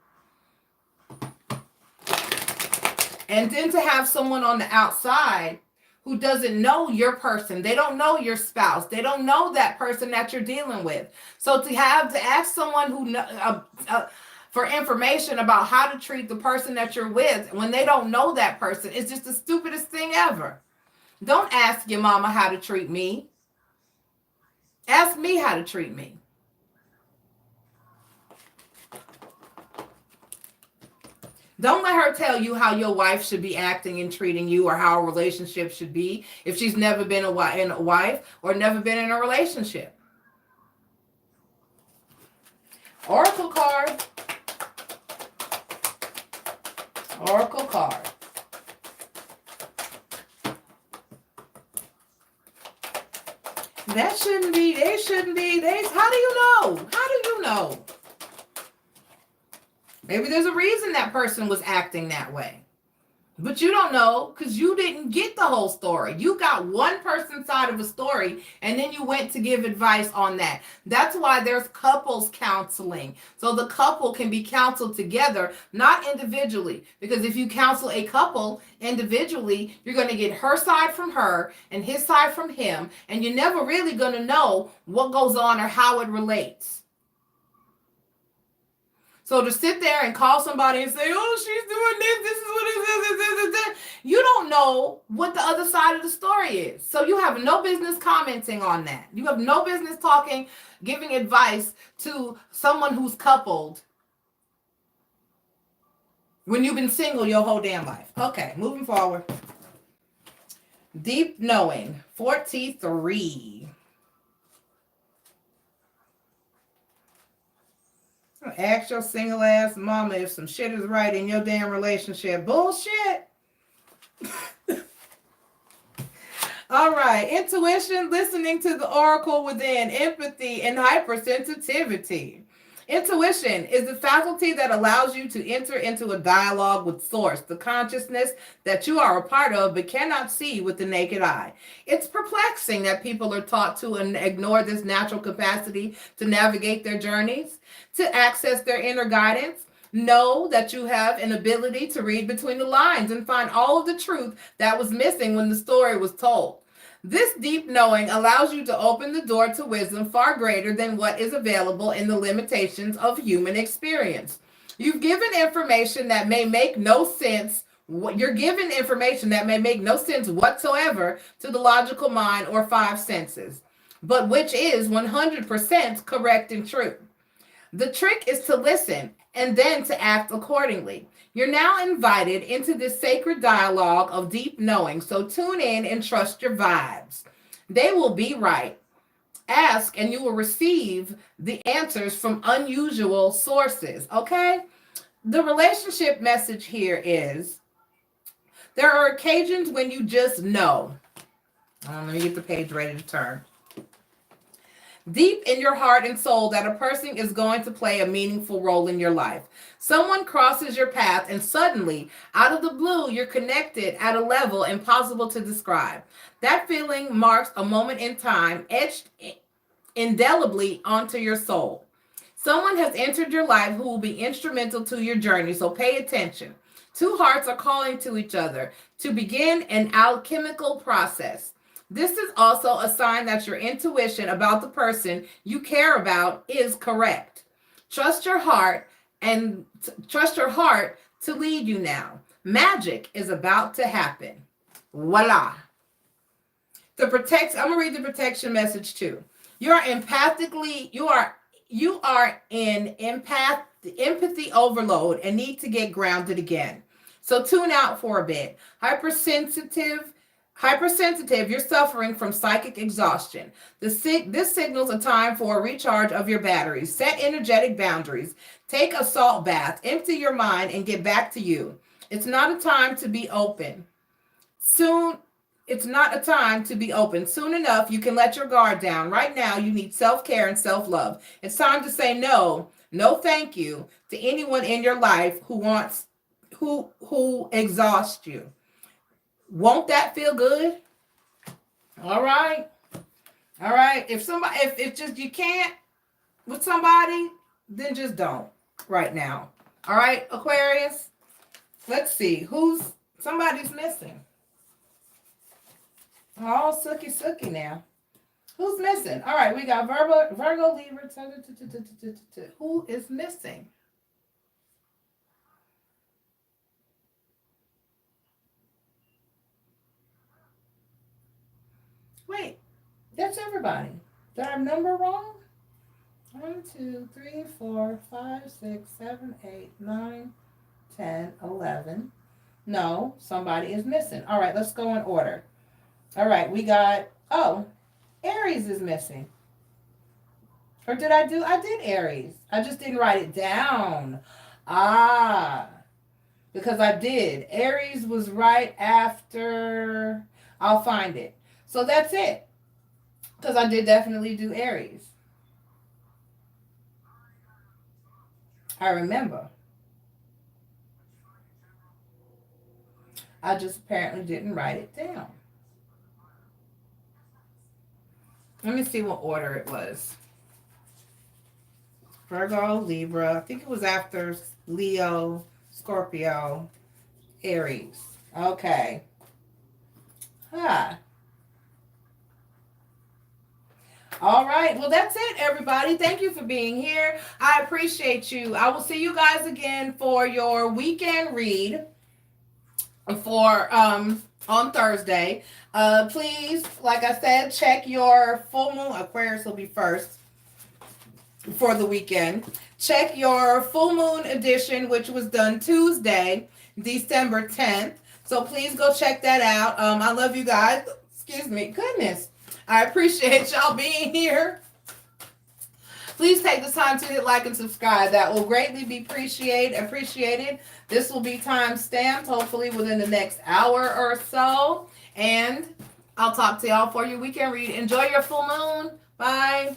And then to have someone on the outside who doesn't know your person, they don't know your spouse, they don't know that person that you're dealing with. So to ask someone who for information about how to treat the person that you're with when they don't know that person is just the stupidest thing ever. Don't ask your mama how to treat me. Ask me how to treat me. Don't let her tell you how your wife should be acting and treating you, or how a relationship should be if she's never been a wife or never been in a relationship. Oracle card. Oracle card. That shouldn't be, they shouldn't be, how do you know? How do you know? Maybe there's a reason that person was acting that way. But you don't know because you didn't get the whole story. You got one person's side of a story and then you went to give advice on that. That's why there's couples counseling. So the couple can be counseled together, not individually. Because if you counsel a couple individually, you're going to get her side from her and his side from him. And you're never really going to know what goes on or how it relates. So to sit there and call somebody and say, oh, she's doing this is what it is, you don't know what the other side of the story is. So you have no business commenting on that. You have no business giving advice to someone who's coupled when you've been single your whole damn life. Okay, moving forward. Deep knowing, 43. Ask your single ass mama if some shit is right in your damn relationship. Bullshit. All right. Intuition, listening to the oracle within, empathy, and hypersensitivity. Intuition is the faculty that allows you to enter into a dialogue with source, the consciousness that you are a part of but cannot see with the naked eye. It's perplexing that people are taught to ignore this natural capacity to navigate their journeys, to access their inner guidance. Know that you have an ability to read between the lines and find all of the truth that was missing when the story was told. This deep knowing allows you to open the door to wisdom far greater than what is available in the limitations of human experience. You've given information that may make no sense. You're given information that may make no sense whatsoever to the logical mind or five senses, but which is 100% correct and true. The trick is to listen and then to act accordingly. You're now invited into this sacred dialogue of deep knowing, so tune in and trust your vibes. They will be right. Ask and you will receive the answers from unusual sources, okay? The relationship message here is, there are occasions when you just know. Let me get the page ready to turn. deep in your heart and soul that a person is going to play a meaningful role in your life. Someone crosses your path and suddenly, out of the blue, you're connected at a level impossible to describe. That feeling marks a moment in time etched indelibly onto your soul. Someone has entered your life who will be instrumental to your journey, so pay attention. Two hearts are calling to each other to begin an alchemical process. This is also a sign that your intuition about the person you care about is correct. Trust your heart and trust your heart to lead you now. Magic is about to happen. Voila. I'm gonna read the protection message too. You are in empathy overload and need to get grounded again. So tune out for a bit. Hypersensitive, you're suffering from psychic exhaustion. This signals a time for a recharge of your batteries. Set energetic boundaries. Take a salt bath. Empty your mind and get back to you. It's not a time to be open. It's not a time to be open. Soon enough, you can let your guard down. Right now, you need self-care and self-love. It's time to say no thank you to anyone in your life who exhausts you. Won't that feel good? All right. If just you can't with somebody, then just don't right now. All right, Aquarius. Let's see somebody's missing. All sooky now. Who's missing? All right, we got Virgo, Libra. Who is missing? Wait, that's everybody. Did I number wrong? 1, 2, 3, 4, 5, 6, 7, 8, 9, 10, 11. No, somebody is missing. All right, let's go in order. All right, we got, Aries is missing. Or did I did Aries. I just didn't write it down. Because I did. Aries was right after, I'll find it. So that's it. Because I did definitely do Aries. I remember. I just apparently didn't write it down. Let me see what order it was. Virgo, Libra. I think it was after Leo, Scorpio, Aries. Okay. All right. Well, that's it, everybody. Thank you for being here. I appreciate you. I will see you guys again for your weekend read for on Thursday. Please, like I said, check your full moon. Aquarius will be first for the weekend. Check your full moon edition, which was done Tuesday, December 10th. So please go check that out. I love you guys. Excuse me. Goodness. I appreciate y'all being here. Please take the time to hit like and subscribe. That will greatly be appreciated. This will be time stamped, hopefully within the next hour or so. And I'll talk to y'all for your weekend read. Enjoy your full moon. Bye.